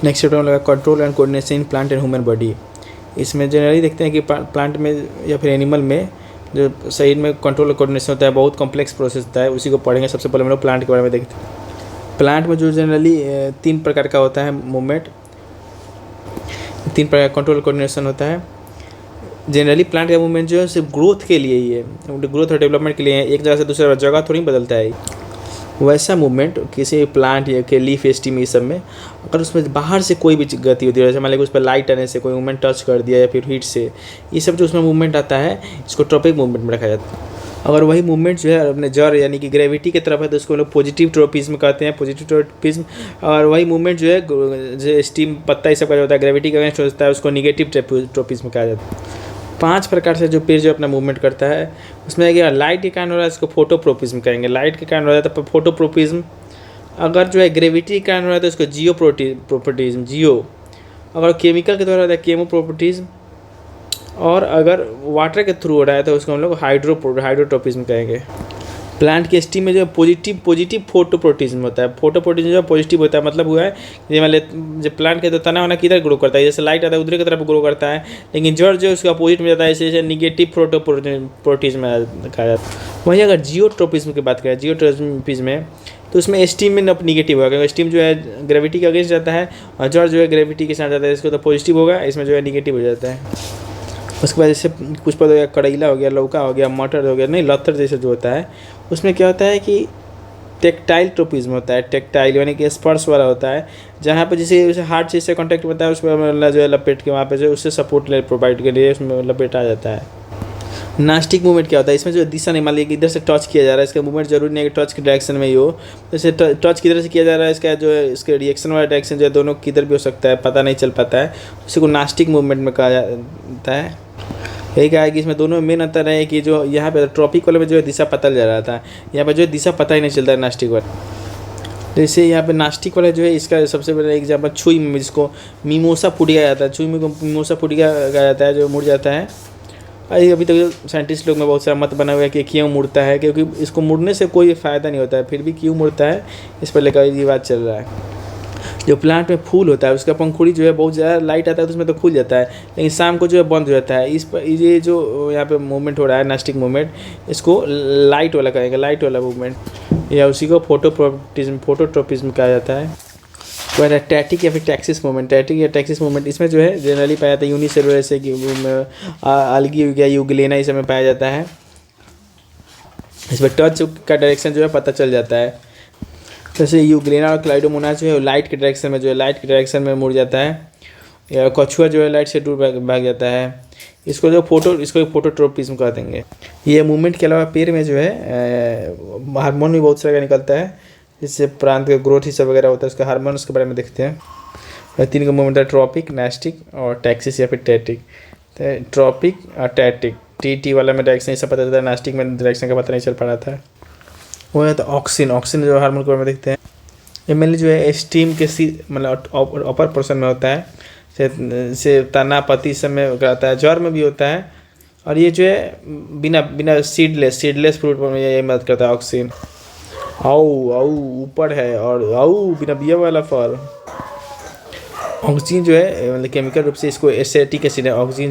Next chapter में लगा control and coordination in plant and human body. इसमें generally देखते हैं कि प्लांट में या फिर एनिमल में जो शरीर में कंट्रोल और कोऑर्डिनेशन होता है बहुत कॉम्प्लेक्स प्रोसेस होता है, उसी को पढ़ेंगे। सबसे पहले हम लोग प्लांट के बारे में देखते हैं। प्लांट में जो जनरली 3 प्रकार का होता है मूवमेंट, 3 प्रकार का कंट्रोल कोऑर्डिनेशन होता है। जनरली प्लांट का मूवमेंट जो है सिर्फ ग्रोथ के लिए ही है, ग्रोथ और डेवलपमेंट के लिए है, एक जगह से दूसरी जगह थोड़ी बदलता है। वैसा मूवमेंट किसी प्लांट या के लीफ स्टीम ये सब में अगर उसमें बाहर से कोई भी गति होती है, जैसे मान लीजिए उस पर लाइट आने से कोई मूवमेंट टच कर दिया या फिर हीट से, ये सब जो उसमें मूवमेंट आता है इसको ट्रॉपिक मूवमेंट में रखा जाता है। अगर वही मूवमेंट जो है अपने जड़ यानी कि ग्रेविटी की तरफ है तो उसको हम लोग पॉजिटिव ट्रोपिज्म कहते हैं, पॉजिटिव ट्रोपिज्म। और वही मूवमेंट जो है जो स्टीम पत्ता ये सब का जो होता है ग्रेविटी के अगेंस्ट होता है उसको निगेटिव ट्रोपिज्म कहा जाता है। 5 प्रकार से जो पेड़ जो अपना मूवमेंट करता है उसमें क्या लाइट के कारण हो रहा है इसको फोटोप्रोपिज्म कहेंगे, लाइट के कारण हो रहा है तो फोटोप्रोपिज्म। अगर जो है ग्रेविटी के कारण हो रहा है तो इसको जियो प्रोपर्टिज्म, जियो। अगर केमिकल के द्वारा होता है केमो प्रोपर्टिज्म, और अगर वाटर के थ्रू हो रहा है तो उसको हम लोग हाइड्रोट्रोपिज्म कहेंगे। प्लांट के स्टीम में जो पॉजिटिव फोटोप्रोटिज्म होता है, फोटोप्रोटिज्म जो पॉजिटिव होता है मतलब हुआ है ये मान जब प्लांट के तो तना वाना किधर ग्रो करता है, जैसे लाइट आता है उधर की तरफ ग्रो करता है, लेकिन जड़ जो उसका अपोजिट में जाता है जैसे निगेटिव फोटोप्रोटिज्म कहा जाता है। वहीं अगर जियोट्रोपिज्म की बात करें, जियोट्रोपिज्म में तो उसमें स्टीम में निगेटिव होगा, क्योंकि स्टीम जो है ग्रेविटी के अगेंस्ट जाता है और जड़ जो है ग्रेविटी के साथ जाता है, इसको तो पॉजिटिव होगा, इसमें जो है निगेटिव हो जाता है। उसके बाद जैसे कुछ पौधा हो गया, करेला हो गया, लौका हो गया, मटर हो गया, नहीं लतर जैसे जो होता है उसमें क्या होता है कि टेक्टाइल ट्रोपिज्म होता है। टेक्टाइल यानी कि स्पर्श वाला होता है, जहाँ पर जैसे हार्ड चीज़ से कॉन्टैक्ट होता है उसमें जो है लपेट के वहाँ पे जो उससे सपोर्ट प्रोवाइड के लिए उसमें लपेटा जाता है। नास्टिक मूवमेंट क्या होता है, इसमें जो दिशा नहीं मान लीजिए इधर से टच किया जा रहा है, इसका मूवमेंट जरूरी नहीं है कि टच के डायरेक्शन में ही हो, जैसे टच किधर से किया जा रहा है इसका जो है इसके रिएक्शन वाला डायरेक्शन जो है दोनों किधर भी हो सकता है, पता नहीं चल पाता है, उसी को नास्टिक मूवमेंट में कहा जाता है। यही कहा है कि इसमें दोनों में मेन अंतर है कि जो यहाँ पे ट्रॉपिक वाले में जो है दिशा पता जा रहा था, यहाँ पर जो है दिशा पता ही नहीं चलता है नास्टिक वाला। जैसे यहाँ पे नास्टिक वाला जो है इसका सबसे बड़ा एग्जाम्पल छुई में, जिसको मीमोसा फुटिया जाता है, छुई में मीमोसा फुटिया कहा जाता है, जो मुड़ जाता है। अभी तक जो साइंटिस्ट लोग में बहुत सारा मत बना हुआ है कि क्यों मुड़ता है, क्योंकि इसको मुड़ने से कोई फ़ायदा नहीं होता है, फिर भी क्यों मुड़ता है इस पर लेकर ये बात चल रहा है। जो प्लांट में फूल होता है उसका पंखुड़ी जो है बहुत ज़्यादा लाइट आता है तो उसमें तो खुल जाता है, लेकिन शाम को जो है बंद हो जाता है। इस पर ये जो यहाँ पे मूवमेंट हो रहा है नास्टिक मूवमेंट, इसको लाइट वाला कहेंगे, लाइट वाला मूवमेंट, या उसी को फोटोट्रोपिज्म कहा जाता है। वह टैटिक या फिर टैक्सिस मूवमेंट, टैटिक या टैक्सिस मूवमेंट इसमें जो है जनरली पाया जाता है यूनिसेलुलर से कि अलगी हो गया, यूग्लेना इस समय पाया जाता है। इसमें टच का डायरेक्शन जो है पता चल जाता है, जैसे यूग्लेना और क्लाइडोमोनास जो है लाइट के डायरेक्शन में जो है लाइट के डायरेक्शन में मुड़ जाता है, या कछुआ जो है लाइट से दूर भाग जाता है, इसको फोटोट्रोपिज्म कह देंगे। ये मूवमेंट के अलावा पेड़ में जो है हार्मोन भी बहुत सारा निकलता है, जिससे प्रांत का ग्रोथ ही सब वगैरह होता है, उसका हार्मोन उसके बारे में देखते हैं। 3 का मूवमेंट है ट्रॉपिक, नास्टिक और टैक्सिस या फिर टैटिक। ट्रॉपिक और टैटिक, टी वाला में डायरेक्शन सब पता चलता है, नास्टिक में डायरेक्शन का पता नहीं चल पा रहा था। वो है तो ऑक्सीन जो हार्मोन के बारे में देखते हैं। ये मेनली जो है स्टीम के मतलब अपर पोर्शन में होता है, से तना पत्ती सब में रहता है, जड़ में भी होता है, और ये जो है बिना सीडलेस फ्रूट में ये मदद करता है ऑक्सीन। ऊपर है और बिना बिया वाला फल। ऑक्सीजन जो है मतलब केमिकल रूप से इसको एसिटिक एसिड है, ऑक्सीजन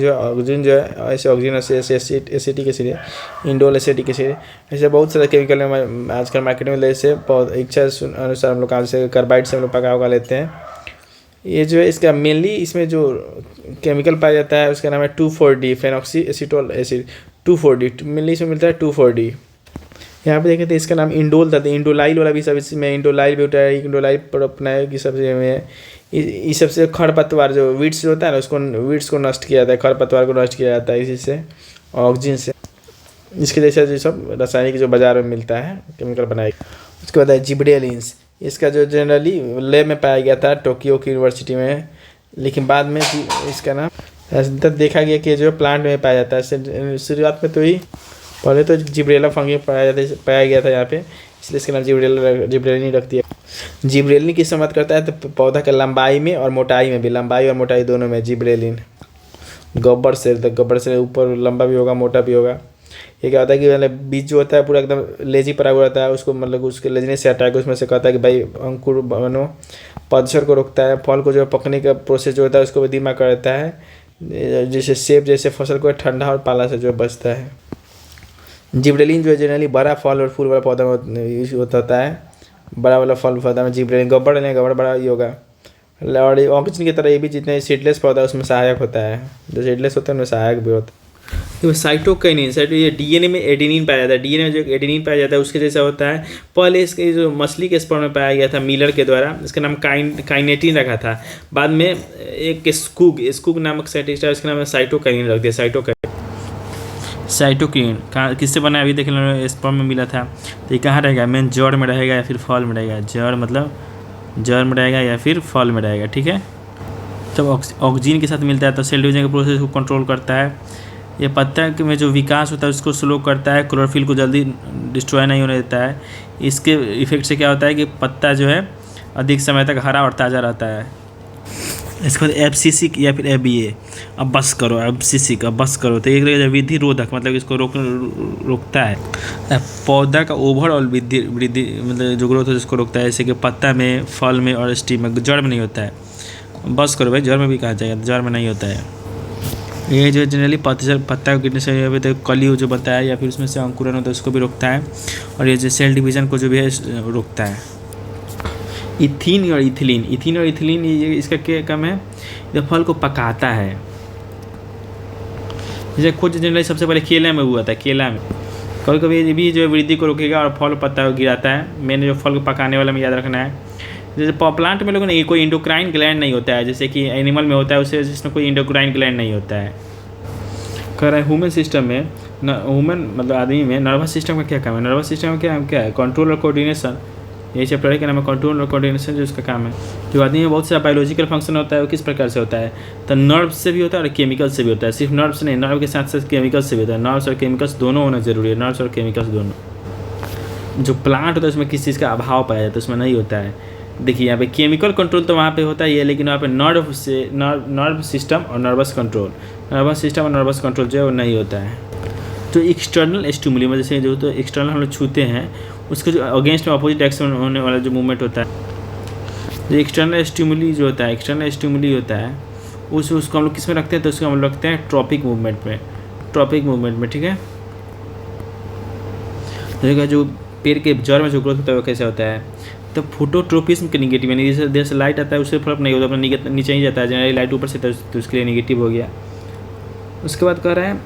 जो है ऐसे ऑक्सीजन से एसिटिक एसिड है, इंडोल एसिटिक एसिड है। ऐसे बहुत सारे केमिकल में आजकल मार्केट में जैसे बहुत इच्छा अनुसार हम लोग कहाँ से कार्बाइड से हम लोग पका लेते हैं। ये जो है इसका मेनली इसमें जो केमिकल पाया जाता है उसका नाम है 2,4-D फेनॉक्सी एसीटोल एसिड, 2,4-D मेनली इसमें मिलता है 2,4-D। यहाँ पे देखें तो इसका नाम इंडोल था, इंडोलाइल वाला भी सब इसमें इंडोलाइल भी होता है, इंडोलाइल पर अपना है कि सबसे में इस सबसे खरपतवार जो वीड्स जो होता है ना उसको वीड्स को नष्ट किया जाता है, खरपतवार को नष्ट किया जाता है इसी से ऑक्सीजन से। इसके जैसा जो सब रासायनिक जो बाजार में मिलता है केमिकल बनाए। उसके बाद है जिब्रेलिन्स, इसका जो जनरली लैब में पाया गया था टोक्यो की यूनिवर्सिटी में, लेकिन बाद में इसका नाम देखा गया कि जो प्लांट में पाया जाता है। शुरुआत में तो ही पहले तो जिब्रेला फंगी पाया गया था यहाँ पे, इसलिए इसका नाम जिब्रेलिन रख दिया। जिब्रेलिन किस मदद करता है तो पौधा के लंबाई में और मोटाई में भी, लंबाई और मोटाई दोनों में जिब्रेलिन। गब्बर से ऊपर लंबा भी होगा मोटा भी होगा। ये क्या होता है कि मतलब बीज जो होता है पूरा एकदम लेजी पड़ा हुआ रहता है, उसको मतलब उसके लेजीनेस से हटा के उसमें से कहता है कि भाई अंकुर बनो, पतझड़ को रोकता है, फल को जो पकने का प्रोसेस जो होता है उसको भी धीमा कर देता है, जैसे सेब जैसे फसल को ठंडा और पाला से जो बचता है। जिब्रेलिन जो है जनरली बड़ा फल और फूल वाला पौधा में यूज होता है, बड़ा वाला फल पौधा में जिब्रेलिन, गब्बर बड़ा ये होगा। और ऑक्सीजन की तरह ये भी जितने सीडलेस पौधा है उसमें सहायक होता है, जो सीडलेस होता है उनमें सहायक भी होता है। तो साइटोकाइनिन, ये डीएनए में एडेनिन पाया जाता है, डीएनए में जो एडेनिन पाया जाता है उसके जैसा होता है। पहले इसके जो मछली के स्पर्म में पाया गया था मिलर के द्वारा, इसका नाम काइनेटिन रखा था। बाद में एक स्कूग नामक साइंटिस्ट है, उसका नाम साइटोकाइनिन रख दिया, साइटोकिन। कहाँ किससे बना है अभी देख लो, स्पर्म में मिला था। तो ये कहाँ रहेगा, मेन जड़ में रहेगा या फिर फल में रहेगा। जड़ मतलब जड़ में रहेगा या फिर फल में रहेगा, ठीक है। जब ऑक्सीजन के साथ मिलता है तो सेल डिवीजन के प्रोसेस को कंट्रोल करता है। ये पत्ता में जो विकास होता है उसको स्लो करता है, क्लोरोफिल को जल्दी डिस्ट्रॉय नहीं होने देता है। इसके इफेक्ट से क्या होता है कि पत्ता जो है अधिक समय तक हरा और ताज़ा रहता है। इसके बाद एब्सिसिक या फिर एबीए, अब बस करो, एब्सिसिक अब बस करो, तो एक वृद्धि रोधक मतलब इसको रोकता है। पौधा का ओवरऑल वृद्धि मतलब जो ग्रोथ है उसको रोकता है, जैसे कि पत्ता में, फल में और स्टीम में। जड़ में नहीं होता है, बस करो भाई, जड़ में भी कहा जाएगा, जड़ में नहीं होता है। ये जो जनरली पत्ता को गिरने से तो कली जो बनता है या फिर उसमें से अंकुरन होता है उसको भी रोकता है, और ये जो सेल डिवीज़न को जो भी है रोकता है। इथीन और इथिलीन ये इसका क्या काम है, ये फल को पकाता है। जैसे खोज जनरली सबसे पहले केला में हुआ था, केला में कभी कभी ये भी जो है वृद्धि को रोकेगा और फल पत्ता को गिराता है। मैंने जो फल को पकाने वाला में याद रखना है। जैसे प्लांट में लोगों ने कोई इंडोक्राइन ग्लैंड नहीं होता है, जैसे कि एनिमल में होता है, उससे जिसमें कोई इंडोक्राइन ग्लैंड नहीं होता है। कह रहा है ह्यूमन सिस्टम में, ह्यूमन मतलब आदमी में नर्वस सिस्टम का क्या काम है। नर्वस सिस्टम का क्या है, कंट्रोल और कोऑर्डिनेशन। यही चैप्टर का नाम है कंट्रोल और कोऑर्डिनेशन, जो उसका काम है। जो आदमी में बहुत सारा बायोलॉजिकल फंक्शन होता है वो किस प्रकार से होता है, तो नर्व से भी होता है और केमिकल से भी होता है। सिर्फ नर्व से नहीं, नर्व के साथ साथ केमिकल से भी होता है। नर्व्स और केमिकल्स दोनों होना जरूरी है, नर्व्स और केमिकल्स दोनों। जो प्लांट होता है उसमें किस चीज़ का अभाव पाया जाता है, उसमें नहीं होता है। देखिए यहाँ पे केमिकल कंट्रोल तो वहाँ पे होता ही है, लेकिन वहाँ पे नर्व सिस्टम और नर्वस कंट्रोल जो है वो नहीं होता है। तो एक्सटर्नल स्टिमुली में जैसे जो तो एक्सटर्नल हम लोग छूते हैं उसके जो अगेंस्ट में अपोजिट एक्शन होने वाला जो मूवमेंट होता है, जो एक्सटर्नल स्टिमुली होता है उसको हम लोग किस में रखते हैं, तो उसको हम लोग रखते हैं ट्रॉपिक मूवमेंट में, ठीक है। तो जो पेड़ के जड़ में जो ग्रोथ होता है वो कैसे होता है, तो फोटोट्रोपिज्म के निगेटिव, यानी जैसे देर से लाइट आता है उससे फर्क नहीं होता, अपना नीचे ही जाता है। जनरली लाइट ऊपर से तो उसके लिए निगेटिव हो गया। उसके बाद कह रहा है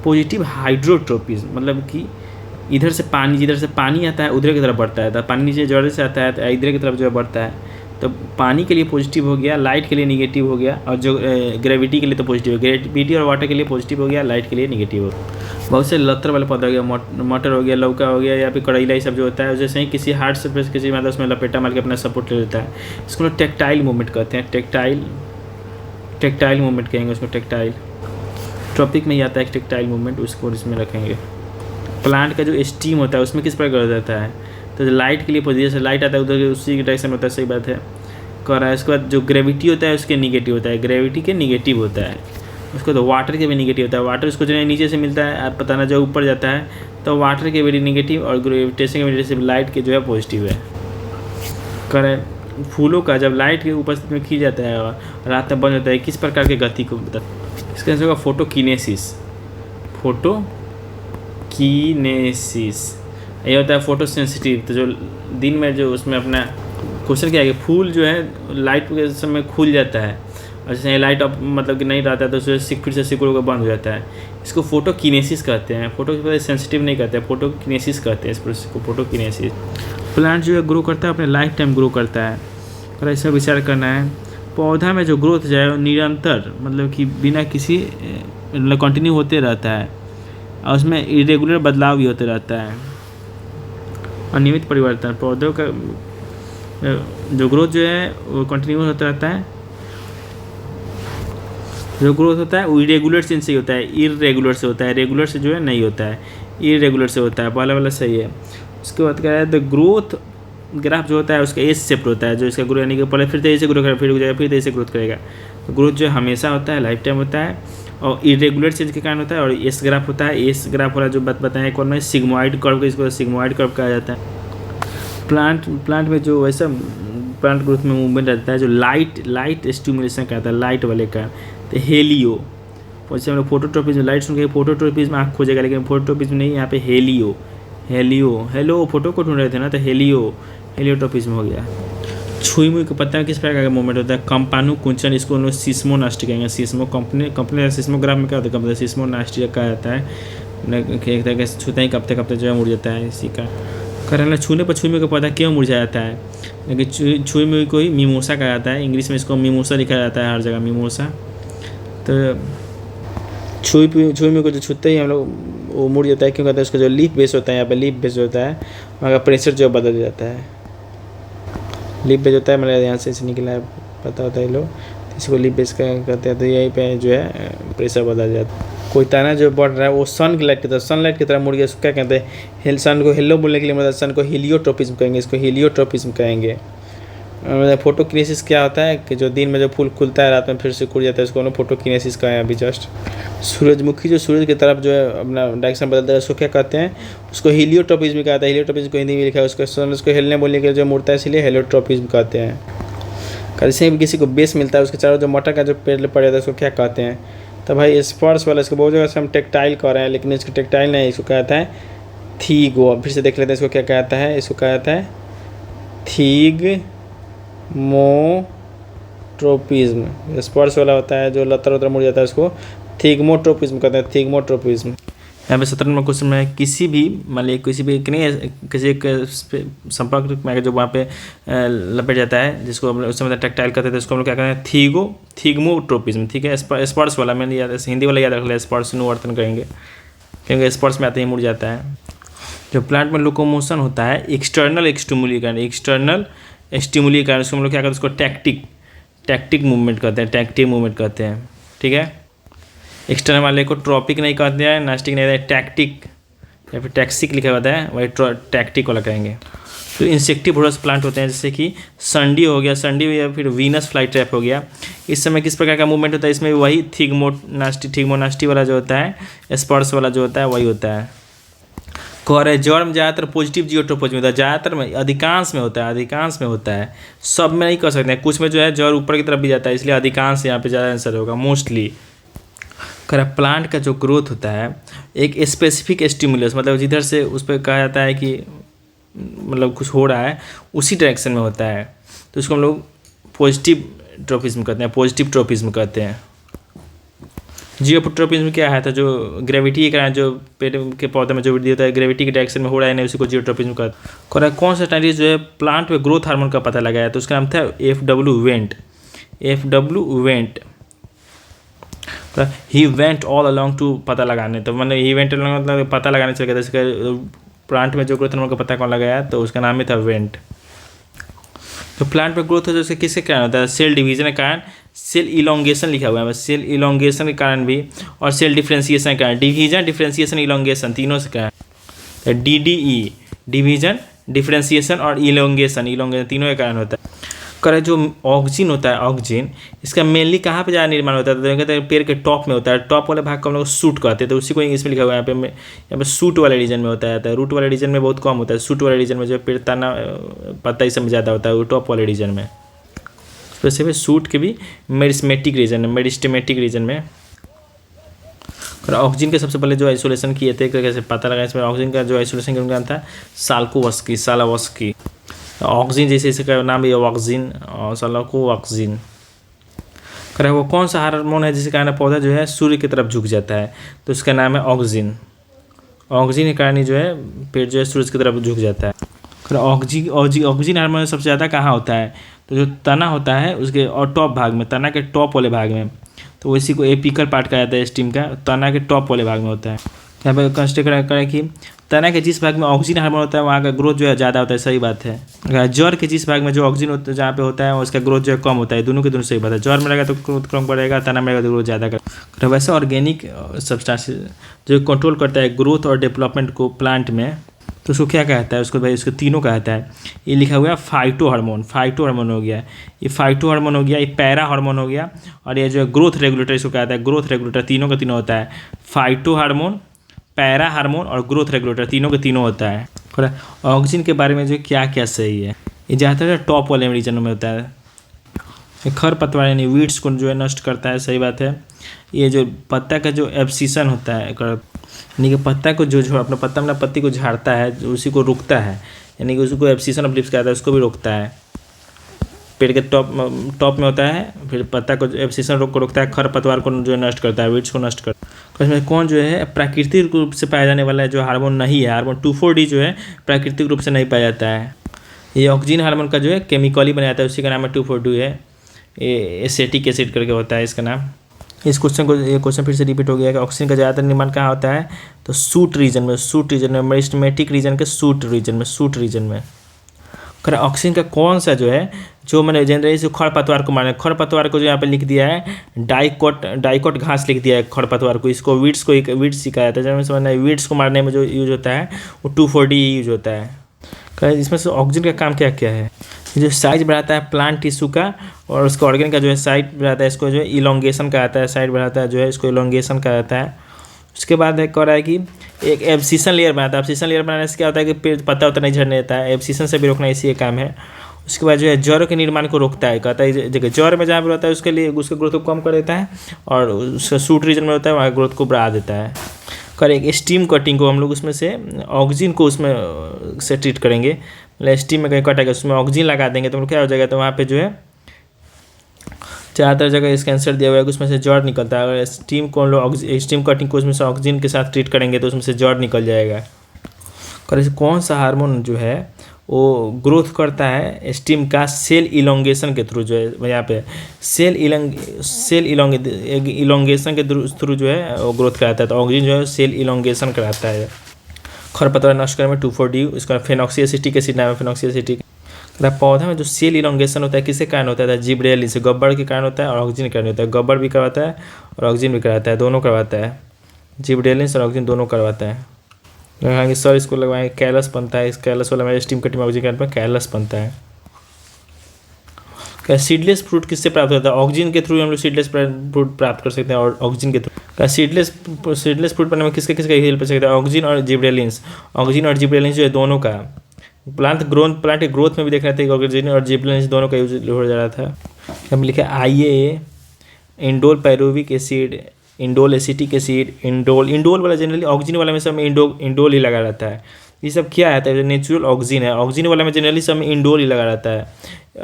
पॉजिटिव हाइड्रोट्रोपिज्म, मतलब कि जिधर से पानी आता है उधर की तरफ बढ़ता है, तो पानी नीचे जड़ से आता है तो इधर की तरफ जो है बढ़ता है। तो पानी के लिए पॉजिटिव हो गया, लाइट के लिए निगेटिव हो गया, और जो ग्रेविटी के लिए तो पॉजिटिव हो गया, ग्रेविटी और वाटर के लिए पॉजिटिव हो गया, लाइट के लिए निगेटिव हो गया। बहुत से लतर वाले पौधा हो गया, मटर हो गया, लौका हो गया, या फिर करेला, ये सब जो होता है जैसे ही किसी हार्ड सरफेस किसी मतलब उसमें लपेटा मार के अपना सपोर्ट ले लेता है। इसको लोग टेक्टाइल मूवमेंट कहते हैं, टेक्टाइल मूवमेंट कहेंगे उसको, टेक्टाइल। टॉपिक में ही आता है टेक्टाइल मूवमेंट, उसको इसमें रखेंगे। प्लांट का जो स्टीम होता है उसमें किस प्रकार हो जाता है, तो लाइट के लिए पॉजिटिव, जैसे लाइट आता है उधर उसी के डायरेक्शन में होता है, सही बात है कह रहा है। इसके बाद जो ग्रेविटी होता है उसके निगेटिव होता है, ग्रेविटी के निगेटिव होता है। उसको तो वाटर के भी निगेटिव होता है, वाटर उसको जो है नीचे से मिलता है, आप पता ना जो ऊपर जाता है, तो वाटर के भी निगेटिव और ग्रेविटेशन के वजह से लाइट के जो है पॉजिटिव है। कह रहे फूलों का जब लाइट के उपस्थिति में खिल जाता है और रात में बंद होता है, किस प्रकार के गति को बता, इसका आंसर होगा फोटोकिनेसिस। ये होता है फोटोसेंसिटिव। तो जो दिन में जो उसमें अपना क्वेश्चन क्या है कि फूल जो है लाइट के समय खुल जाता है, और जैसे लाइट अब मतलब कि नहीं रहता है तो उससे फिर से सिकुड़ होकर बंद हो जाता है। इसको फोटोकिनेसिस कहते हैं, फोटो सेंसिटिव नहीं कहते हैं, फोटोकिनेसिस कहते हैं इस प्रोसेस को, फोटोकिनेसिस। प्लांट जो है ग्रो करता है, अपने लाइफ टाइम ग्रो करता है, और इसमें विचार करना है। पौधा में जो ग्रोथ जो है वो निरंतर मतलब कि बिना किसी मतलब कंटिन्यू होते रहता है, और उसमें इरेगुलर बदलाव भी होते रहता है, अनियमित परिवर्तन। पौधों का जो ग्रोथ जो है वो कंटिन्यू होता रहता है, जो ग्रोथ होता है वो इरेगुलर से ही होता है, इरेगुलर से होता है, रेगुलर से जो है नहीं होता है, इरेगुलर से होता है। पहला वाला सही है। उसके बाद क्या है, द ग्रोथ ग्राफ जो होता है उसका एस शेप्ड होता है, जो इसका ग्रोथ यानी कि पहले फिर तेजी से ग्रो करेगा, फिर रुक जाएगा, फिर तेजी से ग्रोथ करेगा। तो ग्रोथ जो हमेशा होता है, लाइफ टाइम होता है, और इरेगुलर चेंज के कारण होता है। और एस ग्राफ होता है, एस ग्राफ वाला जो बात बताया कौन में सिग्मोइड कर्व, इसको सिग्मोइड कर्व कहा जाता है। प्लांट में जो वैसा प्लांट ग्रोथ में मूवमेंट रहता है जो लाइट स्टिमुलेशन का आता है, लाइट वाले का, तो हेलियो। वैसे हम लोग फोटोट्रोपिज्म लाइट सुन के फोटोट्रोपिज्म आँख खोजेगा, लेकिन फोटोट्रोपिज्म नहीं, यहाँ पे हेलो फोटो को ढूंढ रहे थे ना, तो हेलियोट्रोपिज्म हो गया। छुई मुई के पत्ता में किस प्रकार का मूवमेंट होता है, कंपानु कुंचन, इसको हम लोग सिस्मोनास्टी कहेंगे। कंपनी सिस्मोग्राफ में क्या होता है, सिस्मोनास्टी कहा जाता है। एक तरह के छूते ही कपते जो है मुड़ जाता है, इसी का कारण छूने पर छुई मुई का पौधा क्यों मुरझा जाता है, लेकिन छुई मुई को ही मिमोसा कहा जाता है। इंग्लिश में इसको मिमोसा लिखा जाता है हर जगह, मिमोसा। तो छुई मुई को जो छूते ही हम लोग वो मुड़ जाता है, क्यों कहते हैं, उसका जो लीफ बेस होता है, यहाँ पे लीफ बेस होता है, वहाँ का प्रेशर जो बदल जाता है। लीफ बेस होता है, मतलब यहाँ से निकला है, पता होता है लोग, इसको लीफ बेस कहते हैं। तो यहीं पे जो है प्रेशर बदल जाता है। कोई तना जो बढ़ रहा है वो सनलाइट की तरह मुड़ गया, उसको क्या कहते हैं, सन को हेलो बोलने के लिए मतलब सन को हेलियोट्रोपिज्म कहेंगे, इसको हेलियोट्रोपिज्म कहेंगे। फोटोकिनेसिस क्या होता है कि जो दिन में जो फूल खुलता है रात में फिर से खुल जाता है, उसको हम फोटोकिनेसिस कहें अभी जस्ट। सूरजमुखी जो सूरज की तरफ जो है अपना डायरेक्शन बदलता है, उसको क्या कहते हैं, उसको हेलियोट्रोपिज्म कहता है। हेलियोट्रोपिज्म को हिंदी में लिखा है, उसको हिलने बोलने के लिए जो मुड़ता है, इसलिए हेलियोट्रोपिज्म कहते हैं। जैसे भी किसी को बेस मिलता है, उसके चारों जो मटर का जो पेड़ पड़ जाता है, उसको क्या कहते हैं, तो भाई स्पर्श वाला, इसको बहुत जगह से हम टेक्टाइल कह रहे हैं, लेकिन इसको टेक्टाइल नहीं, इसको कहता है थीगो। फिर से देख लेते हैं इसको क्या कहता है, इसको कहता है थिगमोट्रोपिज्म। स्पर्श वाला होता है जो लतर उतर मुड़ जाता है, उसको थिगमोट्रोपिज्म कहते हैं, थिगमोट्रोपिज्म। यहाँ पे 17 नंबर क्वेश्चन में किसी भी मान लीजिए किसी एक संपर्क में जो वहाँ पे लपेट जाता है, जिसको उस समय टेक्टाइल कहते थे, उसको हम लोग क्या कहते हैं, थिगमोट्रोपिज्म। ठीक है, स्पर्श वाला मैंने याद, हिंदी वाला याद रख लिया, स्पर्श अनुवर्तन करेंगे, क्योंकि स्पर्श में आते ही मुड़ जाता है। जो प्लांट में लोकोमोशन होता है एक्सटर्नल स्टिमुली के कारण, उसको हम लोग क्या कहते हैं, उसको टैक्टिक मूवमेंट कहते हैं। ठीक है, एक्सटर्नल वाले को ट्रॉपिक नहीं कहते हैं, नास्टिक नहीं कहते हैं, टैक्टिक या फिर टैक्सिक लिखा होता है, वही टैक्टिक वाला कहेंगे। तो इंसेक्टिवोरस प्लांट होते हैं, जैसे कि संडी हो गया, या फिर वीनस फ्लाई ट्रैप हो गया। इस समय किस प्रकार का मूवमेंट होता है, इसमें वही थिगमोनास्टी वाला जो होता है, स्पर्श वाला जो होता है, वही होता है। कह रहे जड़ में ज़्यादातर पॉजिटिव जियोट्रोपिज्म होता है, ज़्यादातर में, अधिकांश में होता है, सब में नहीं कह सकते हैं, कुछ में जो है जड़ ऊपर की तरफ भी जाता है, इसलिए अधिकांश यहाँ पे ज़्यादा आंसर होगा, मोस्टली। प्लांट का जो ग्रोथ होता है एक स्पेसिफिक स्टिमुलस, मतलब जिधर से उस पर कहा जाता है कि मतलब कुछ हो रहा है उसी डायरेक्शन में होता है, तो उसको हम लोग पॉजिटिव ट्रोपिज्म कहते हैं। जियोट्रोपिज्म क्या है, तो जो ग्रेविटी के कारण जो पेड़ के पौधे में जो वृद्धि होता है, ग्रेविटी के डायरेक्शन में हो रहा है, नहीं, उसी को जियोट्रोपिज्म कहते हैं। कौन सा साइंटिस्ट जो है प्लांट में ग्रोथ हार्मोन का पता लगाया, तो उसका नाम था FW went. He went all along to पता लगाने, तो मतलब ही वेंट मतलब पता लगाने चल गया था, प्लांट में जो ग्रोथ हार्मोन का पता कौन लगाया, तो उसका नाम ही था वेंट। तो प्लांट में ग्रोथ होता है उसके किसके कारण होता है, सेल डिवीजन के कारण, सेल इलोंगेशन लिखा हुआ है, सेल इलोंगेशन के कारण भी, और सेल डिफ्रेंसिएशन के कारण, डिवीजन डिफ्रेंसिएशन इलोंगेशन तीनों से कारण, DDE डिवीजन डिफ्रेंसिएशन और इलोंगेशन तीनों के कारण होता है। करे जो ऑक्सिन होता है, ऑक्सिन इसका मेनली कहाँ पे ज़्यादा निर्माण होता है, तो कहते हैं पेड़ के टॉप में होता है, टॉप वाले भाग को हम लोग सूट कहते हैं, तो उसी को इंग्लिश में लिखा हुआ है यहाँ पे सूट वाले रीजन में होता है, रूट वाले रीजन में बहुत कम होता है, सूट वाले रीजन में जो पेड़ तना पत्ता इस समय ज़्यादा होता है, वो टॉप वाले रीजन में, स्पेसिफिक सूट के भी मेरिस्टेमेटिक रीजन में। ऑक्सीजन के सबसे पहले जो आइसोलेशन किए थे, कैसे पता लगा, इसमें ऑक्सीजन का जो आइसोलेशन किया उनका था सालावस्की। ऑक्सीजन जैसे इसका नाम भी ऑक्सीजन और सालावस्की। वो कौन सा हार्मोन है जिसके कारण पौधा जो है सूर्य की तरफ झुक जाता है, तो उसका नाम है ऑक्सीजन के कारण ही जो है पेड़ जो है सूर्य की तरफ झुक जाता है। ऑक्सीजन हार्मोन सबसे ज़्यादा कहाँ होता है, तो जो तना होता है उसके और टॉप भाग में, तना के टॉप वाले भाग में, तो इसी को एपिकल पार्ट कहा जाता है स्टीम का, तना के टॉप वाले भाग में होता है। यहाँ पर कंसिडर करें कि तना के जिस भाग में ऑक्सीजन हार्मोन होता है वहाँ का ग्रोथ जो है ज़्यादा होता है, सही बात है। जड़ के जिस भाग में जो ऑक्सीजन होता है जहाँ पे होता है उसका ग्रोथ जो है कम होता है, दोनों के दोनों सही बात है। जड़ में रहेगा तो ग्रोथ कम बढ़ेगा, तना में रहेगा तो ग्रोथ ज़्यादा कर। वैसे ऑर्गेनिक सब्सटेंस जो कंट्रोल करता है ग्रोथ और डेवलपमेंट को प्लांट में, तो उसको क्या कहता है, उसको भाई उसको तीनों कहता है। ये लिखा हुआ है फाइटो हार्मोन, फाइटो हार्मोन हो गया, ये फाइटो हार्मोन हो गया, ये पैरा हार्मोन हो गया, और ये जो है ग्रोथ रेगुलेटर, इसको कहता है ग्रोथ रेगुलेटर। तीनों का तीनों होता है, फाइटो हार्मोन, पैरा हार्मोन और ग्रोथ रेगुलेटर, तीनों के तीनों होता है। और ऑक्सीजन के बारे में जो क्या क्या सही है, ये ज़्यादातर टॉप वाले रीजन में होता है। खरपतवार यानी वीड्स को जो है नष्ट करता है, सही बात है। ये जो पत्ता का जो एब्सिशन होता है, यानी कि पत्ता को जो अपना पत्ता अपना पत्ती को झाड़ता है, उसी को रोकता है, यानी कि उसी को एब्सिशन ऑफ लीव्स कहता है, उसको भी रोकता है। पेड़ के टॉप में होता है, फिर पत्ता को एब्सिशन रोकता है, खरपतवार को जो है नष्ट करता है, वीड्स को नष्ट करता है। इसमें कौन जो है प्राकृतिक रूप से पाया जाने वाला है जो हार्मोन नहीं है, हार्मोन 2,4-D जो है प्राकृतिक रूप से नहीं पाया जाता है। ये ऑक्सीजन हार्मोन का जो है केमिकली बनाया जाता है, उसी का नाम है 2,4-D है, ये एसेटिक एसिड करके होता है इसका नाम। इस क्वेश्चन को, ये क्वेश्चन फिर से रिपीट हो गया कि ऑक्सीजन का ज़्यादातर निर्माण कहाँ होता है, तो सूट रीजन में, सूट रीजन में, मेरिस्टेमेटिक रीजन के सूट रीजन में, सूट रीजन में। ऑक्सीजन का कौन सा जो है, जो मैंने जनरली से खरपतवार को माना, खरपतवार को जो यहाँ पे लिख दिया है डाइकोट घास लिख दिया है खरपतवार को, इसको वीड्स को वीड्स सिखाया था, जब समझना है वीड्स को मारने में जो यूज होता है वो 2,4-D यूज होता है। इसमें से ऑक्सीजन का काम क्या क्या है, जो साइज बढ़ाता है प्लांट टिश्यू का, और उसका ऑर्गन का जो है साइज बढ़ाता है, इसको जो है इलोंगेशन कहता है, साइज बढ़ाता है जो है इसको इलोंगेशन कहता है। उसके बाद है कह रहा है कि एक एब्सिशन लेयर बनाता है, एब्सिशन लेयर बनाने से क्या होता है कि पेड़ पत्ता उतना नहीं झड़ने देता है, एब्सिशन से भी रोकना इसी का काम है। उसके बाद जो है जड़ के निर्माण को रोकता है, कहता है जगह जड़ में जहाँ पर होता है उसके लिए उसका ग्रोथ को कम कर देता है, और उसका सूट रीजन में होता है वहाँ ग्रोथ को बढ़ा देता है। एक स्टीम कटिंग को हम लोग उसमें से ऑक्सीजन को उसमें से ट्रीट करेंगे, मतलब स्टीम में कहीं कटेगा उसमें ऑक्सीजन लगा देंगे तो क्या हो जाएगा, तो वहाँ पे जो है ज़्यादातर जगह इसका आंसर दिया हुआ है कि उसमें से जड़ निकलता है। अगर स्टीम को हम लोग स्टीम कटिंग को उसमें से ऑक्सीजन के साथ ट्रीट करेंगे तो उसमें से जड़ निकल जाएगा। और कौन सा हार्मोन जो है वो ग्रोथ करता है स्टीम का सेल इलोंगेशन के थ्रू, जो है यहाँ पे सेल इलोंगेशन के थ्रू जो है वो ग्रोथ कराता है। तो ऑक्सीजन जो है सेल इलोंगेशन कराता है। खरपतवार नष्ट करने में 2,4-D, उसका फेनॉक्सीएसिटिक एसिड नाम है, फेनॉक्सीएसिटिक। पौधा में जो सेल इलोंगेशन होता है किसके कारण होता है, जिब्रेलिन से, गब्बर के कारण होता है और ऑक्सीजन के कारण होता है। गब्बर भी करवाता है और ऑक्सीजन भी करवाता है, दोनों करवाता है, जिब्रेलिन और ऑक्सीजन दोनों करवाता है। लगाएंगे सर, इसको लगवाएंगे कैलस बनता है, इस कैलस वाला में स्टीम कटिंग ऑक्सीजन के पर कैलस बनता है। क्या सीडलेस फ्रूट किससे प्राप्त होता है, ऑक्सीजन के थ्रू हम लोग सीडलेस फ्रूट प्राप्त कर सकते हैं, और ऑक्सीजन के थ्रू। क्या सीडलेस फ्रूट बनने में किसके हेल्प कर सकता है, ऑक्सीजन और जिब्रेलिन्स। ऑक्सीजन और जिब्रेलिन्स जो है दोनों का प्लांट के ग्रोथ में भी देख रहे थे कि ऑक्सीजन और जिब्रेलिन्स दोनों का यूज हो जा रहा था। हम लिखे IA, indole pyruvic acid, indole acetic acid, indole वाला जनरली ऑक्सीजन वाला में सब में इंडोल ही लगा रहता है। ये सब क्या है, नेचुरल ऑक्सीजन है, ऑक्सीजन वाला में जनरली सब में इंडोल ही लगा रहता है।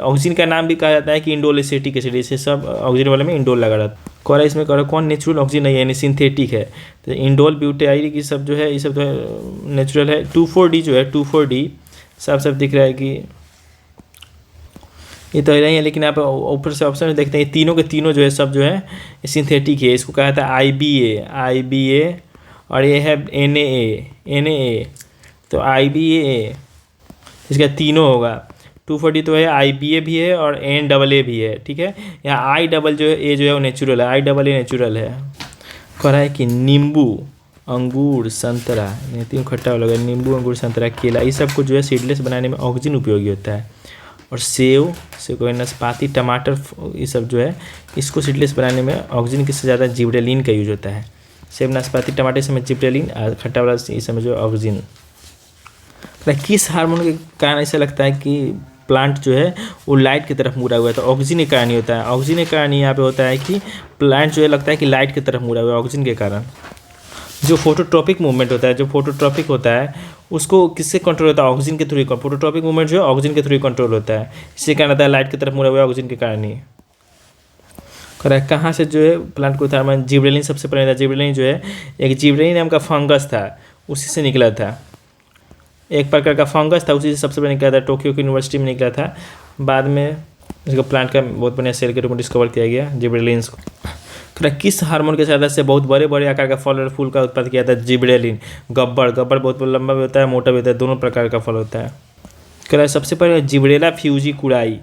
ऑक्सीजन का नाम भी कहा जाता है कि इंडोल एसिटिक एसिड, इसे सब ऑक्सीजन वाले में इंडोल लगा रहता है। कौन इसमें कौन नेचुरल ऑक्सीजन नहीं है, यानी सिंथेटिक है। तो इंडोल ब्यूटाइरिक ये सब जो है, ये सब तो नेचुरल है। 2,4-D जो है 2,4-D सब दिख रहा है कि ये तो नहीं है, लेकिन आप ऊपर से ऑप्शन में देखते हैं तीनों के तीनों जो है सब जो है सिंथेटिक है। इसको कहा था IBA और ये है NAA, तो IBA इसका तीनों होगा। 2,4-D तो है, IBA भी है और NAA भी है, ठीक है। यहाँ I डबल जो है A जो है वो नेचुरल है, IA नेचुरल है। कह रहा है कि नींबू, अंगूर, संतरा, ये तीन खट्टा वाला लगा, नींबू, अंगूर, संतरा, केला, ये सब को जो है सीडलेस बनाने में ऑक्सीजन उपयोगी होता है। और सेब को, नाशपाती, टमाटर, ये सब जो है इसको सीडलेस बनाने में ऑक्सीजन की से ज़्यादा जिब्रेलिन का यूज होता है। सेब, नाशपाती, टमाटर इसमें जिब्रेलिन, खट्टा वाला इस समय जो ऑक्सीजन। किस हार्मोन के कारण ऐसा लगता है कि प्लांट जो है वो लाइट की तरफ मुड़ा हुआ है, तो ऑक्सीजन के कारण ही होता है। ऑक्सीजन के कारण यहाँ पे होता है कि प्लांट जो है लगता है कि लाइट की तरफ मुड़ा हुआ है, ऑक्सीजन के कारण। जो फोटोट्रॉपिक मूवमेंट होता है, जो फोटोट्रॉपिक होता है उसको किससे कंट्रोल होता है, ऑक्सीजन के थ्रू ही। फोटोट्रॉपिक मूवमेंट जो है ऑक्सीजन के थ्रू ही कंट्रोल होता है, इससे कारण होता है लाइट की तरफ मुड़ा हुआ है, ऑक्सीजन के कारण ही। करेक्ट। कहाँ से जो है प्लांट को था, जिब्रेलिन सबसे पहले था। जिब्रेलिन जो है एक जिब्रेलिन नाम का फंगस था, उसी से निकला था, एक प्रकार का फंगस था, उसी से सबसे पहले निकला था, टोक्यो की यूनिवर्सिटी में निकला था। बाद में इसको प्लांट का बहुत बढ़िया सेल के रूप में डिस्कवर किया गया जिब्रेलिन्स को। किस हार्मोन के सहायता से बहुत बड़े बड़े आकार का फल और फूल का उत्पादन किया जाता है, जिब्रेलिन। गब्बर बहुत लंबा भी होता है, मोटा भी होता है, दोनों प्रकार का फल होता है। कह रहा है सबसे पहले जिब्रेला फ्यूजिकुराई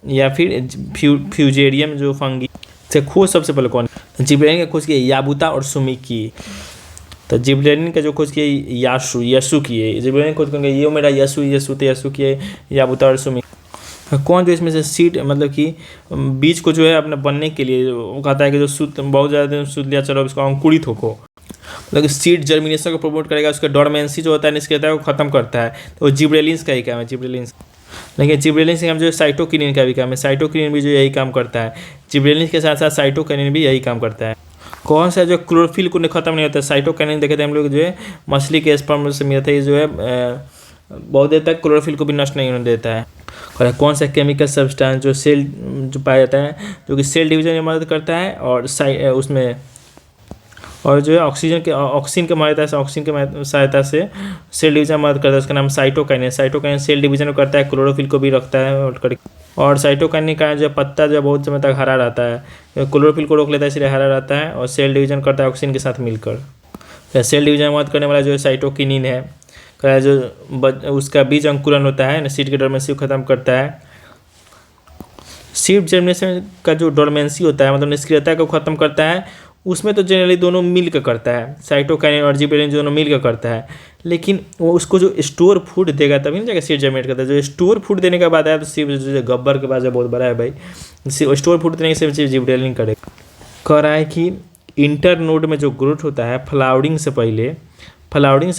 या फिर फ्यूजेरियम जो फंगी से खोज सबसे पहले कौन, जिब्रेलिन की खोज की याबुता और सुमिकी। तो जिब्रेलिन का जो खोज किया यासु यसु किए, जिब्रेलिन खोज करेंगे ये मेरा यसु यसु तो यसु किए याबुता और सुमी। कौन जो इसमें से सीड मतलब कि बीज को जो है अपने बनने के लिए वो कहता है कि जो सूत बहुत ज़्यादा सूत लिया चलो इसको अंकुरित होको, मतलब सीड जर्मिनेशन को प्रमोट करेगा, उसका डोरमेंसी जो होता है निष्क्रियता को खत्म करता है, तो वो जिब्रेलिन्स का ही काम है, जिब्रेलिन्स। लेकिन जिब्रेलिन्स का काम जो है साइटोकिनिन का भी काम है, साइटोकिनिन भी जो यही काम करता है, जिब्रेलिन्स के साथ साथ साइटोकिनिन भी यही काम करता है। कौन सा जो क्लोरोफिल को खत्म नहीं होता है, साइटोकिनिन देखे थे हम लोग जो है मछली के स्पर्म से मिलता है, जो है बहुत देर तक क्लोरोफिल को भी नष्ट नहीं होने देता है। और कौन सा केमिकल सब्सटेंस जो सेल जो पाया जाता है जो कि सेल डिवीजन में मदद करता है और उसमें और जो है ऑक्सीजन के सहायता से सेल डिवीजन में मदद करता है, उसका नाम साइटोकाइनेन। साइटोकाइनेन सेल डिवीजन को करता है, क्लोरोफिल को भी रखता है और साइटोकाइनेन का जो पत्ता जो बहुत समय तक हरा रहता है, क्लोरोफिल को रोक लेता है इसलिए हरा रहता है और सेल डिवीजन करता है ऑक्सीजन के साथ मिलकर। सेल डिवीजन में मदद करने वाला जो है साइटोकिनिन है, जो उसका बीज अंकुरन होता है, सीड के डोरमेंसी को खत्म करता है। सीड जर्मिनेशन का जो डोरमेंसी होता है मतलब निष्क्रियता को खत्म करता है, उसमें तो जनरली दोनों मिल कर करता है, साइटोकाइनेन और जिब्रेलिन दोनों मिल कर करता है, लेकिन वो उसको जो स्टोर फूड देगा तभी ना जाकर सीड जर्मिनेट करता है। जो स्टोर फूड देने के बाद आया तो सिर्फ जो गब्बर के पास बहुत बड़ा है भाई, स्टोर फूड देने के सिर्फ जिब्रेलिन करेगा। कह रहा है कि इंटरनोड में जो ग्रोथ होता है फ्लावरिंग से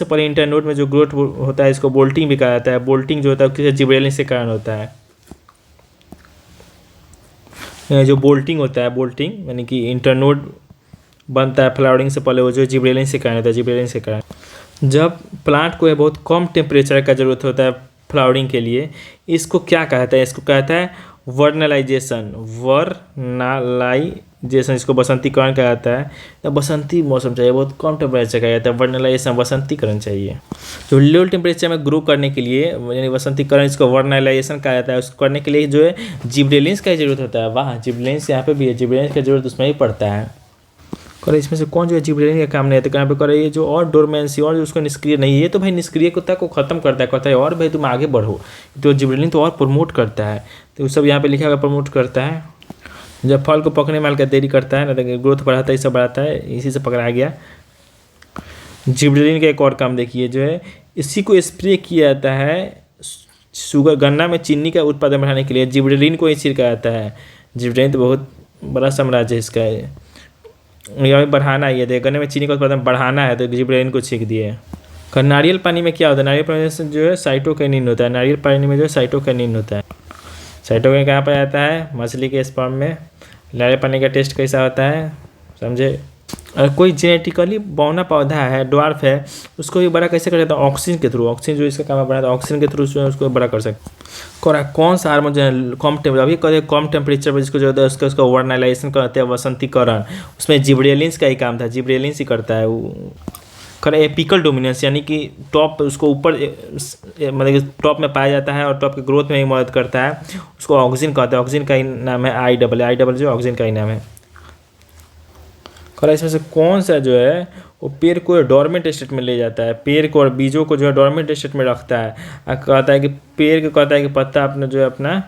पहले इंटरनोड में जो ग्रोथ होता है इसको बोल्टिंग भी कहा जाता है। बोल्टिंग जो होता है किसी जिब्रेलिन से कारण होता है। जो बोल्टिंग होता है, बोल्टिंग यानी कि इंटरनोड बनता है फ्लावरिंग से पहले, वो जो जिब्रेलिन से कारण होता है, जिब्रेलिन से कारण। जब प्लांट को बहुत कम टेम्परेचर का जरूरत होता है फ्लावरिंग के लिए, इसको क्या कहता है, इसको कहता है वर्नलाइजेशन। इसको बसंतीकरण कहा जाता है। तो बसंती मौसम चाहिए, बहुत कम टेम्परेचर कहा जाता है, वर्नलाइजेशन बसंतीकरण चाहिए। जो लो टेम्परेचर में ग्रो करने के लिए यानी बसंतीकरण, इसको वर्नलाइजेशन कहा जाता है। उसको करने के लिए जो है जिब्रेलिन्स का जरूरत होता है। वाह, जिब्रेलिन्स यहाँ पे भी है, जिब्रेलिन्स का जरूरत उसमें ही पड़ता है। और इसमें से कौन जो है जिब्रेलिन का काम नहीं आता, कहाँ पे करे ये जो और डोरमेंसी और जो उसको निष्क्रिय नहीं, ये तो भाई निष्क्रियता को खत्म करता है, कहता है और भाई तुम आगे बढ़ो, तो जिब्रेलिन तो और प्रमोट करता है, तो सब यहाँ पे लिखा हुआ प्रमोट करता है। जब फल को पकने में हल्का देरी करता है ना, तो ग्रोथ बढ़ाता है, ये सब बढ़ाता है, इसी से पकड़ा गया। जिब्रेलिन का एक और काम देखिए, जो है इसी को स्प्रे किया जाता है शुगर गन्ना में चीनी का उत्पादन बढ़ाने के लिए, जिब्रेलिन को ही छिड़का जाता है। जिब्रेलिन तो बहुत बड़ा साम्राज्य है इसका, यहाँ बढ़ाना ही है, गन्ने में चीनी का उत्पादन बढ़ाना है तो जिब्रेलिन को छींक दिए। नारियल पानी में क्या होता है, नारियल पानी से जो है साइटोकिनिन होता है, नारियल पानी में जो है साइटोकिनिन होता है। साइटोकिनिन कहाँ पर आता है, मछली के स्पर्म में। नारियल पानी का टेस्ट कैसा होता है समझे। और कोई जेनेटिकली बौना पौधा है, ड्वार्फ है, उसको भी बड़ा कैसे कर सकता है, ऑक्सीजन के थ्रू। ऑक्सीजन जो इसका काम है बड़ा, ऑक्सीजन के थ्रू उसको बड़ा कर सकते। कौन सा हार्मोन जो है कम टेम्परेचर, अभी कहते हैं कम टेम्परेचर पर जिसको जो होता है उसका वर्नलाइजेशन करते हैं, वसंतीकरण, उसमें जिब्रेलिन्स का ही काम था, जिब्रेलिन्स ही करता है वो। एपिकल डोमिनेंस यानी कि टॉप उसको ऊपर मतलब टॉप में पाया जाता है और टॉप के ग्रोथ में ही मदद करता है, उसको ऑक्सीजन कहते हैं। ऑक्सीजन का ही नाम है आई डबल जो ऑक्सीजन का ही नाम है। इसमें से कौन सा जो है वो पेड़ को डोरमेंट स्टेट में ले जाता है, पेड़ को और बीजों को जो है डोरमेंट स्टेट में रखता है। कहता है कि पेड़ को कहता है कि पत्ता अपना जो है अपना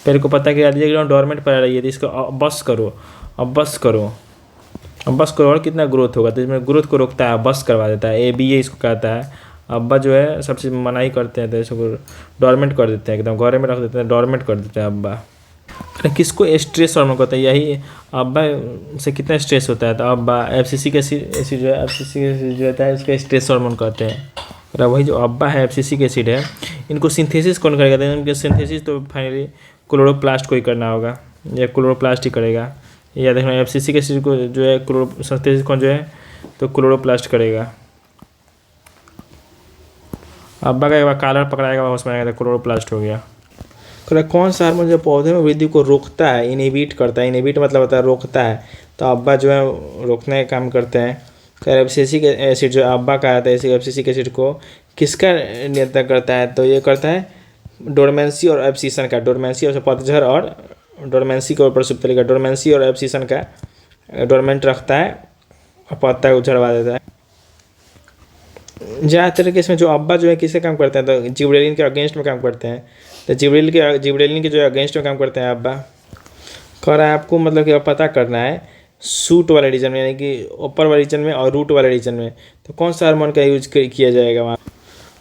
पेड़ को पत्ता के दिया डोरमेंट पर रही है, तो इसको बस करो और कितना ग्रोथ होगा, तो इसमें ग्रोथ को रोकता है, बस करवा देता है, ABA इसको कहता है। अब्बा जो है सबसे मनाही करते हैं, तो इसको डोरमेंट कर देते हैं, एकदम घरे में रख देते हैं, डोरमेंट कर देते हैं अब्बा। किसको स्ट्रेस हार्मोन कहते हैं, यही अब्बा से कितना स्ट्रेस होता है, तो अब्बा FCC के एसिड जो है, FCC के एसिड जो होता है इसका स्ट्रेस हार्मोन कहते हैं। वही जो अब्बा है FCC के एसिड है, इनको सिंथेसिस कौन करेगा, तो इनके सिंथेसिस तो फाइनली क्लोरोप्लास्ट को ही करना होगा, या क्लोरोप्लास्ट ही करेगा। या देखना FCC के एसिड को जो है सिंथेसिस कौन जो है तो क्लोरोप्लास्ट करेगा। अब्बा का एक बार कॉलर पकड़ाएगा उसमें आएगा तो क्लोरोप्लास्ट हो गया। कौन सा हार्मोन जो पौधे में वृद्धि को रोकता है, इनहिबिट करता है, इनहिबिट मतलब होता है रोकता है, तो अब्बा जो है रोकने का काम करते हैं। FCC के एसिड जो अब्बा का आता है, इसी FCC के एसिड को किसका नियंत्रण करता है, तो ये करता है डोरमेंसी और एब्सिशन का, डोरमेंसी और पतझड़ और डोरमेंसी के ऊपर सुप्तली का, डोरमेंसी और एब्सिशन का डोरमेंट रखता है और पत्ता को झड़वा देता है। ज़्यादातर केस में जो अब्बा जो है किससे काम करते हैं, तो जिब्रेलिन के अगेंस्ट में काम करते हैं, तो जिब्रेलिन के जो है अगेंस्ट में काम करते हैं अब्बा। कह रहा है आपको मतलब कि अब पता करना है सूट वाले रीजन में, यानी कि ऊपर वाले रीजन में और रूट वाले रीजन में, तो कौन सा हार्मोन का यूज किया जाएगा वहाँ?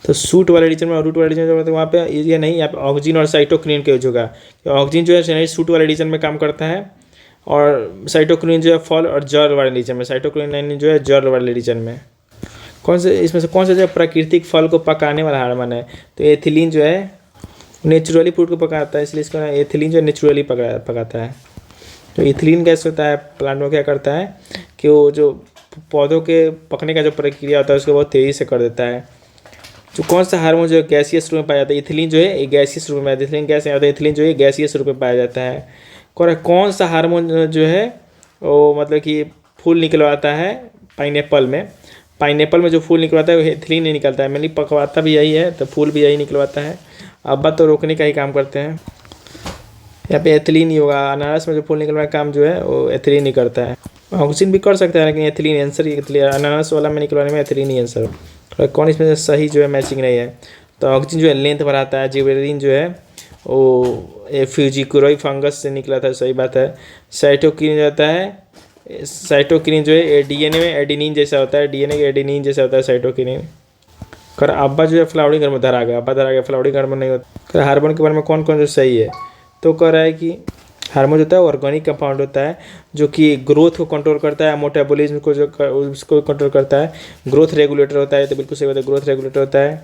तो सूट वाले रीजन में और रूट वाले रीजन में, तो वहाँ पे ये नहीं, यहाँ पे ऑक्सिन और साइटोकिनिन का यूज होगा। ऑक्सिन जो है सूट वाले रीजन में काम करता है, और साइटोकिनिन जो है फॉल और जड़ वाले रीजन में, साइटोकिनिन जो है जड़ वाले रीजन में। कौन से इसमें से कौन सा जो है प्राकृतिक फल को पकाने वाला हार्मोन है? तो एथिलीन जो है नेचुरली फ्रूट को पकाता है, इसलिए इसको एथिलीन जो है नेचुरली पकाता है। तो एथिलीन गैस होता है प्लांट में, क्या करता है कि वो जो पौधों के पकने का जो प्रक्रिया होता है उसको बहुत तेज़ी से कर देता है। जो कौन सा हार्मोन जो है गैसियस रूप में पाया जाता है? एथिलीन जो है गैसियस रूप में, एथिलीन गैस आता है, एथिलीन जो है गैसियस रूप में पाया जाता है। कौन सा हार्मोन जो है वो मतलब कि फूल निकलवाता है पाइनएप्पल में? पाइनएप्पल में जो फूल निकलवाता है वो एथिलीन नहीं निकलता है, मैंने पकवाता भी यही है, तो फूल भी यही निकलवाता है। अब्बा तो रोकने का ही काम करते हैं, यहाँ पे एथिलीन ही होगा। अनारस में जो फूल निकलवाने का काम जो है वो एथिलीन ही करता है। ऑक्सीजन भी कर सकता है, लेकिन एथिलीन आंसर, अनारस वाला में निकलवाने में एथिलीन ही आंसर। और कौन इसमें से सही जो है मैचिंग नहीं है? तो ऑक्सीजन जो है लेंथ बढ़ाता है, जिबरेलिन जो है वो फ्यूजिकुरोई फंगस से निकला था, सही बात है। साइटोकिनिन जो है डीएनए में एडेनिन जैसा होता है, डीएनए के एडेनिन जैसा होता है साइटोकिनिन। कर अब्बा जो है फ्लावरिंग हार्मोन धरा गया, अब्बा धरा गया, फ्लावरिंग हार्मोन नहीं होता। कर हार्मोन के बारे में कौन कौन जो सही है? तो कह रहा है कि हार्मोन होता है ऑर्गेनिक कंपाउंड होता है, जो कि ग्रोथ को कंट्रोल करता है, मेटाबॉलिज्म को जो उसको कंट्रोल करता है। ग्रोथ रेगुलेटर होता है, तो बिल्कुल सही बात है, ग्रोथ रेगुलेटर होता है।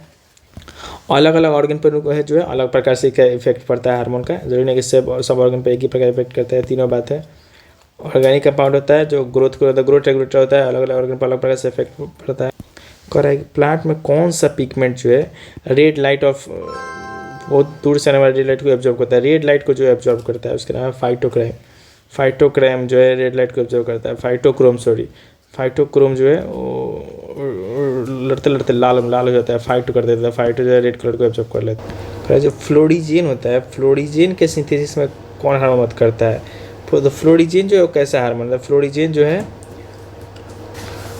अलग अलग ऑर्गन पर है जो है अलग प्रकार से क्या इफेक्ट पड़ता है हार्मोन का, जरूरी नहीं कि सब ऑर्गन पर एक ही प्रकार इफेक्ट करता है, तीनों बात है। ऑर्गेनिक कंपाउंड होता है जो ग्रोथ को ग्रोथ रेगुलेटर होता है, अलग अलग ऑर्गन पर अलग प्रकार से इफेक्ट पड़ता है। कह रहा है कि प्लांट में कौन सा पिगमेंट जो है रेड लाइट ऑफ बहुत दूर से आने वाली रेड लाइट को एब्जॉर्ब करता है, रेड लाइट को जो एब्जॉर्ब करता है उसके नाम है फाइटोक्राइम। फाइटोक्राइम जो है रेड लाइट को एब्जॉर्ब करता है, फाइटोक्रोम जो है वो लड़ते लड़ते लाल हो जाता है, फाइटो कर देता है, फाइटो जो है रेड कलर को एब्जॉर्ब कर लेता है। जो फ्लोरिजीन होता है, फ्लोरिजीन के सिंथेसिस में कौन हार्मोन मदद करता है? तो फ्लोरिजीन जो है वो कैसा हार्मोन है? फ्लोरिजीन जो है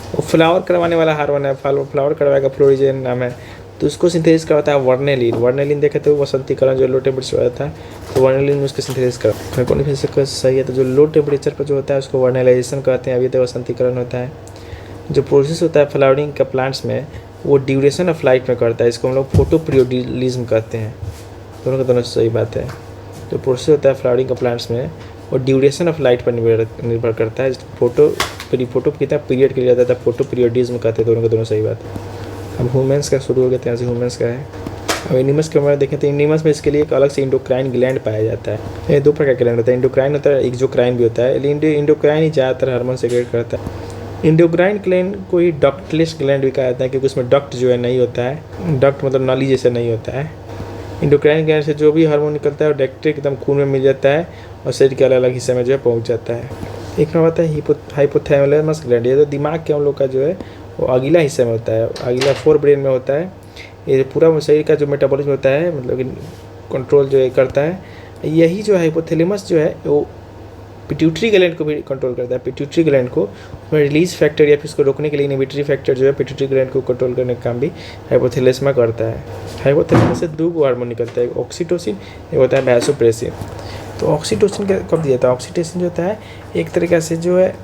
वो फ्लावर करवाने वाला हार्मोन है, फ्लावर करवाएगा, फ्लोरिजीन नाम है। तो उसको सिंथेसिस करवाता है वर्नेलिन। वर्नेलिन देखे तो वसंतीकरण जो लो टेम्परेचर पर रहता है, तो वर्नेलिन में उसका सिंथेसिस करवाता है। कौन फिर सही है? तो जो लो टेम्परेचर पर जो होता है उसको वर्नेलाइजेशन कहते हैं, अभी तो वसंतीकरण होता है। जो प्रोसेस होता है फ्लावरिंग का प्लांट्स में वो ड्यूरेशन ऑफ लाइट में करता है, इसको हम लोग फोटो पीरियोडिज्म कहते हैं। दोनों का दोनों सही बात है। जो प्रोसेस होता है फ्लावरिंग का प्लांट्स में वो ड्यूरेशन ऑफ लाइट पर निर्भर करता है, फोटो कितना पीरियड के लिए जाता है, फोटो पीरियोडिज्म कहते हैं, दोनों का दोनों सही बात है। अब ह्यूमन्स का शुरू हो गया, यहाँ से ह्यूमन्स का है। अब एनिमल्स के बारे में देखें तो एनिमल्स में इसके लिए एक अलग से इंडोक्राइन ग्लैंड पाया जाता है। ये दो प्रकार के ग्लैंड होता है, इंडोक्राइन होता है, एक्सोक्राइन भी होता है, लेकिन इंडोक्राइन ही ज़्यादातर हार्मोन सेक्रेट करता है। इंडोक्राइन ग्लैंड को ही डक्टलेस ग्लैंड भी कहा जाता है, क्योंकि उसमें डक्ट जो है नहीं होता है, डक्ट मतलब नाली जैसा नहीं होता है। इंडोक्राइन ग्लैंड से जो भी हार्मोन निकलता है वो डायरेक्ट एकदम खून में मिल जाता है और शरीर के अलग अलग हिस्से में जो है पहुँच जाता है। एक नंबर आता है हाइपोथैलेमस ग्लैंड, ये तो दिमाग के हम लोग का जो है वो अगला हिस्से में होता है, अगला फोर ब्रेन में होता है। ये पूरा शरीर का जो मेटाबॉलिज्म होता है मतलब कि कंट्रोल जो है करता है, यही जो हाइपोथैलेमस जो है वो पिट्यूटरी ग्लैंड को भी कंट्रोल करता है। पिट्यूटरी ग्लैंड को रिलीज फैक्टर या फिर इसको रोकने के लिए इनहिबिटरी फैक्टर जो है पिट्यूटरी ग्लैंड को कंट्रोल करने का काम भी हाइपोथैलेमस में करता है। हाइपोथैलेमस से दो हार्मोन निकलता है, एक ऑक्सीटोसिन, एक होता है वैसोप्रेसिन। तो ऑक्सीटोसिन कब दिया था? ऑक्सीटोसिन जो होता है एक तरीक़े से जो है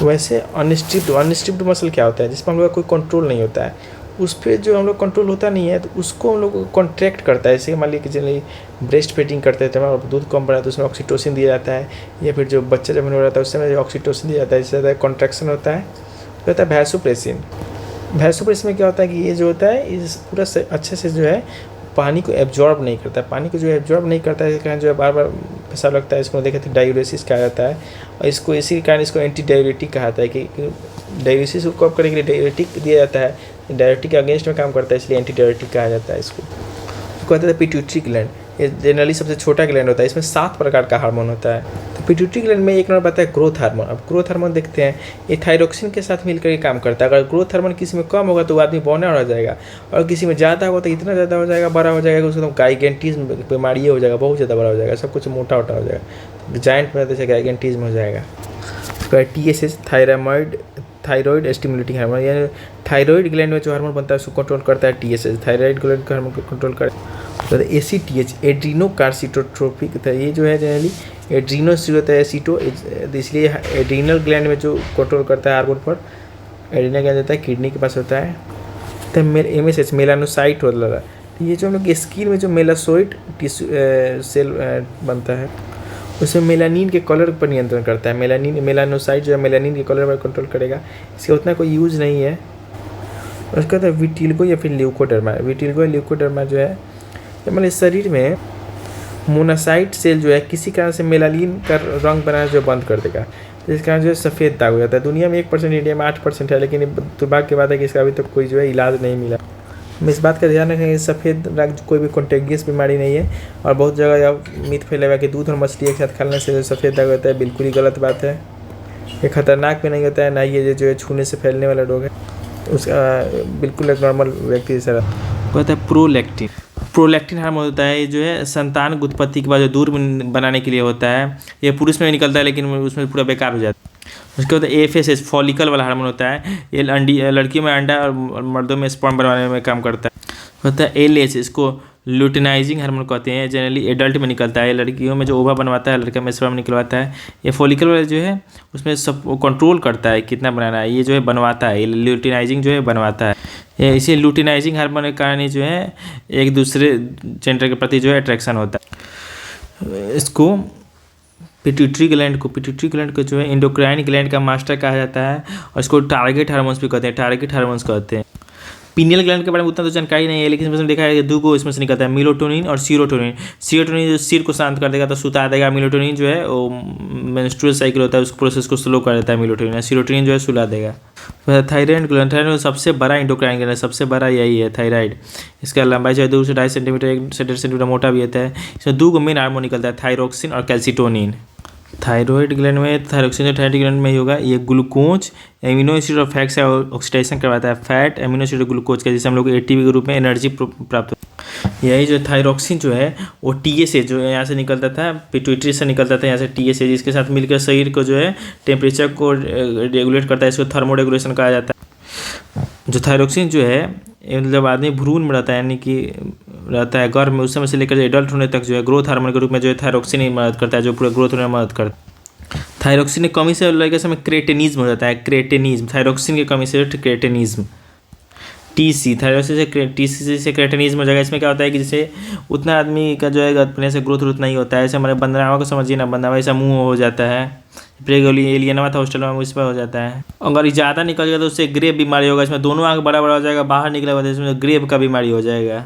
वैसे अनस्ट्रिप्ड मसल क्या होता है जिसमें हम लोग का कोई कंट्रोल नहीं होता है, उस पर जो हम लोग कंट्रोल होता नहीं है तो उसको हम लोग कॉन्ट्रैक्ट करता है। जैसे मान लीजिए कि जनरली ब्रेस्ट फीडिंग करते हैं और दूध कम बढ़ा तो उसमें ऑक्सीटोसिन दिया जाता है, या फिर जो बच्चा जब हो रहा है उस समय ऑक्सीटोसिन दिया जाता है, इससे ज़्यादा कॉन्ट्रैक्शन होता है, तो होता है वैसोप्रेसिन। वैसोप्रेसिन में क्या होता है कि ये जो होता है इस पूरा अच्छे से जो है पानी को एब्जॉर्ब नहीं करता है, पानी को जो एब्जॉर्ब नहीं करता है, कारण जो है बार बार पेशाब लगता है, इसको देखे तो डायूरेसिस कहा जाता है। और इसको इसी कारण इसको एंटी डायूरेटिक कहा जाता है कि डायूरेसिस को कम करने के लिए डायूरेटिक दिया जाता है, डायूरेटिक के अगेंस्ट में काम करता है, इसलिए एंटी डायूरेटिक कहा जाता है इसको। तो कहते हैं पिट्यूटरी ग्लैंड, ये जनरली सबसे छोटा ग्लैंड होता है, इसमें 7 प्रकार का हार्मोन होता है। तो पिट्यूटरी ग्लैंड में एक नंबर आता है ग्रोथ हार्मोन। अब ग्रोथ हार्मोन देखते हैं, ये थायरोक्सिन के साथ मिलकर के काम करता है। अगर ग्रोथ हार्मोन किसी में कम होगा तो वो आदमी बौना हो जाएगा, और किसी में ज़्यादा होगा तो इतना ज़्यादा हो जाएगा, बड़ा हो जाएगा कि उसको गाइगेंटिज्म बीमारी हो जाएगा, बहुत ज़्यादा बड़ा हो जाएगा, सब कुछ मोटा हो जाएगा, जाइंट में जैसे गाइगेंटिज्म हो जाएगा। TSH थायराइड स्टिमुलेटिंग हार्मोन, यानी थायराइड ग्लैंड में जो हार्मोन बनता है उसको कंट्रोल करता है TSH, थायराइड ग्लैंड का हार्मोन को कंट्रोल करता है। तो ACTH एड्रीनोकार्सिनोट्रोपिक था, ये जो है जनरली एड्रीनो से होता है एसीटो, इसलिए एड्रीनल ग्लैंड में जो कंट्रोल करता है हार्मोन पर, एड्रीनल ग्लैंड होता है किडनी के पास होता है। तो MSH मेलानोसाइट होता है, तो ये जो हम लोग स्किन में जो मेलासोइट टिश्यू सेल बनता है उसमें मेलानिन के कलर पर नियंत्रण करता है। मेलानोसाइट जो है मेलानिन के कलर पर कंट्रोल करेगा, इसका उतना कोई यूज़ नहीं है। उसका तो विटिल्गो या फिर ल्यूकोडर्मा, विटिल्गो या ल्यूकोडर्मा जो है हमारे शरीर में मोनासाइट सेल जो है किसी कारण से मेलानिन का रंग बनाना जो बंद कर देगा, तो इस कारण जो है सफ़ेद दाग हो जाता है। दुनिया में 1%, इंडिया में 8% है, लेकिन दुर्भाग्य की बात है कि इसका अभी तक कोई जो है इलाज नहीं मिला। हम इस बात का ध्यान रखें कि सफ़ेद दाग कोई भी कॉन्टेगियस बीमारी नहीं है, और बहुत जगह यह मिथ फैला हुआ कि दूध और मछली एक साथ खाने से जो सफ़ेद दाग होता है, बिल्कुल ही गलत बात है। ये खतरनाक भी नहीं होता है, ना ये जो है छूने से फैलने वाला रोग है, उसका बिल्कुल एक नॉर्मल व्यक्ति जैसा होता है। प्रोलैक्टिन हार्मोन होता है, ये जो है संतान उत्पत्ति के बाद जो दूध बनाने के लिए होता है, ये पुरुष में निकलता है लेकिन उसमें पूरा बेकार हो जाता है। उसके बाद AFSH फॉलिकल वाला हार्मोन होता है, ये लड़कियों में अंडा और मर्दों में स्पर्म बनाने में काम करता है। होता है LH, इसको लुटिनाइजिंग हार्मोन कहते हैं, जनरली एडल्ट में निकलता है, लड़कियों में जो ओवा बनवाता है, लड़का में स्पर्म निकलवाता है। ये फॉलिकल वाला जो है उसमें सब कंट्रोल करता है कितना बनाना है, ये जो है बनवाता है, ये लुटिनाइजिंग जो है बनवाता है। इसी लुटिनाइजिंग हार्मोन के कारण ही जो है एक दूसरे जेंडर के प्रति जो है अट्रैक्शन होता है। इसको पिट्यूटरी ग्लैंड को जो है इंडोक्राइन ग्लैंड का मास्टर कहा जाता है, और इसको टारगेट हार्मोन्स भी कहते हैं। पीनियल ग्लैंड के बारे में उतना तो जानकारी नहीं है, लेकिन इसमें देखा है कि 2 को इसमें से निकलता है, मेलाटोनिन और सीरोटोनिन जो सिर को शांत कर देगा तो सुता देगा, मेलाटोनिन जो है वो मेंस्ट्रुअल साइकिल होता है उस प्रोसेस को स्लो कर देता है मेलाटोनिन, सीरोटोनिन जो है सुला देगा। थायराइड ग्लैंड सबसे बड़ा इंडोक्राइन ग्लैंड, सबसे बड़ा यही है थायराइड। इसका लंबाई जो है 2 से 2.5 सेंटीमीटर, 1 से 1.5 सेंटीमीटर मोटा भी होता है। इसमें 2 मेन हार्मोन निकलता है, थायरोक्सिन और कैल्सिटोनिन। थायराइड ग्लैंड में थायरोक्सिन जो थायराइड ग्लैंड में ही होगा, ये ग्लूकोज एमिनो एसिड और फैट से ऑक्सीडेशन करवाता है, फैट एमिनो एसिड और ग्लूकोज का, जिससे हम लोग को ATP के रूप में एनर्जी प्राप्त होती है। यही जो थायरोक्सिन जो है वो TSH जो है यहाँ से निकलता था, पिट्यूटरी से निकलता था यहाँ से TSH, जिसके साथ मिलकर शरीर को जो है टेम्परेचर को रेगुलेट करता है, इसको थर्मो रेगुलेशन कहा जाता है। जो थायरोक्सिन जो है जब आदमी भ्रूण में रहता है, यानी कि रहता है गर्भ में, उस समय से लेकर एडल्ट होने तक जो है ग्रोथ हार्मोन के रूप में जो है थायरोक्सिन ही मदद करता है, जो पूरे ग्रोथ होने में मदद करता है। थायरोक्सिन की कमी से लड़के समय क्रेटेनिज्म हो जाता है, क्रेटेनिज्म, थायरोक्सिन की कमी से क्रेटेनिज्म। TC से क्रेटेनिज्म हो जाएगा। इसमें क्या होता है कि जैसे उतना आदमी का जो है अपने से ग्रोथ नहीं होता है, जैसे हमारे बंदरगाह को समझिए ना, बंदरगाह ऐसा मुँह हो जाता है, एलियनवा था हॉस्टल में, इस पर हो जाता है। अगर ज़्यादा निकल जाएगा तो उससे ग्रेव बीमारी होगा, इसमें दोनों आँख बड़ा बड़ा हो जाएगा, बाहर निकला हुआ इसमें ग्रेव का बीमारी हो जाएगा।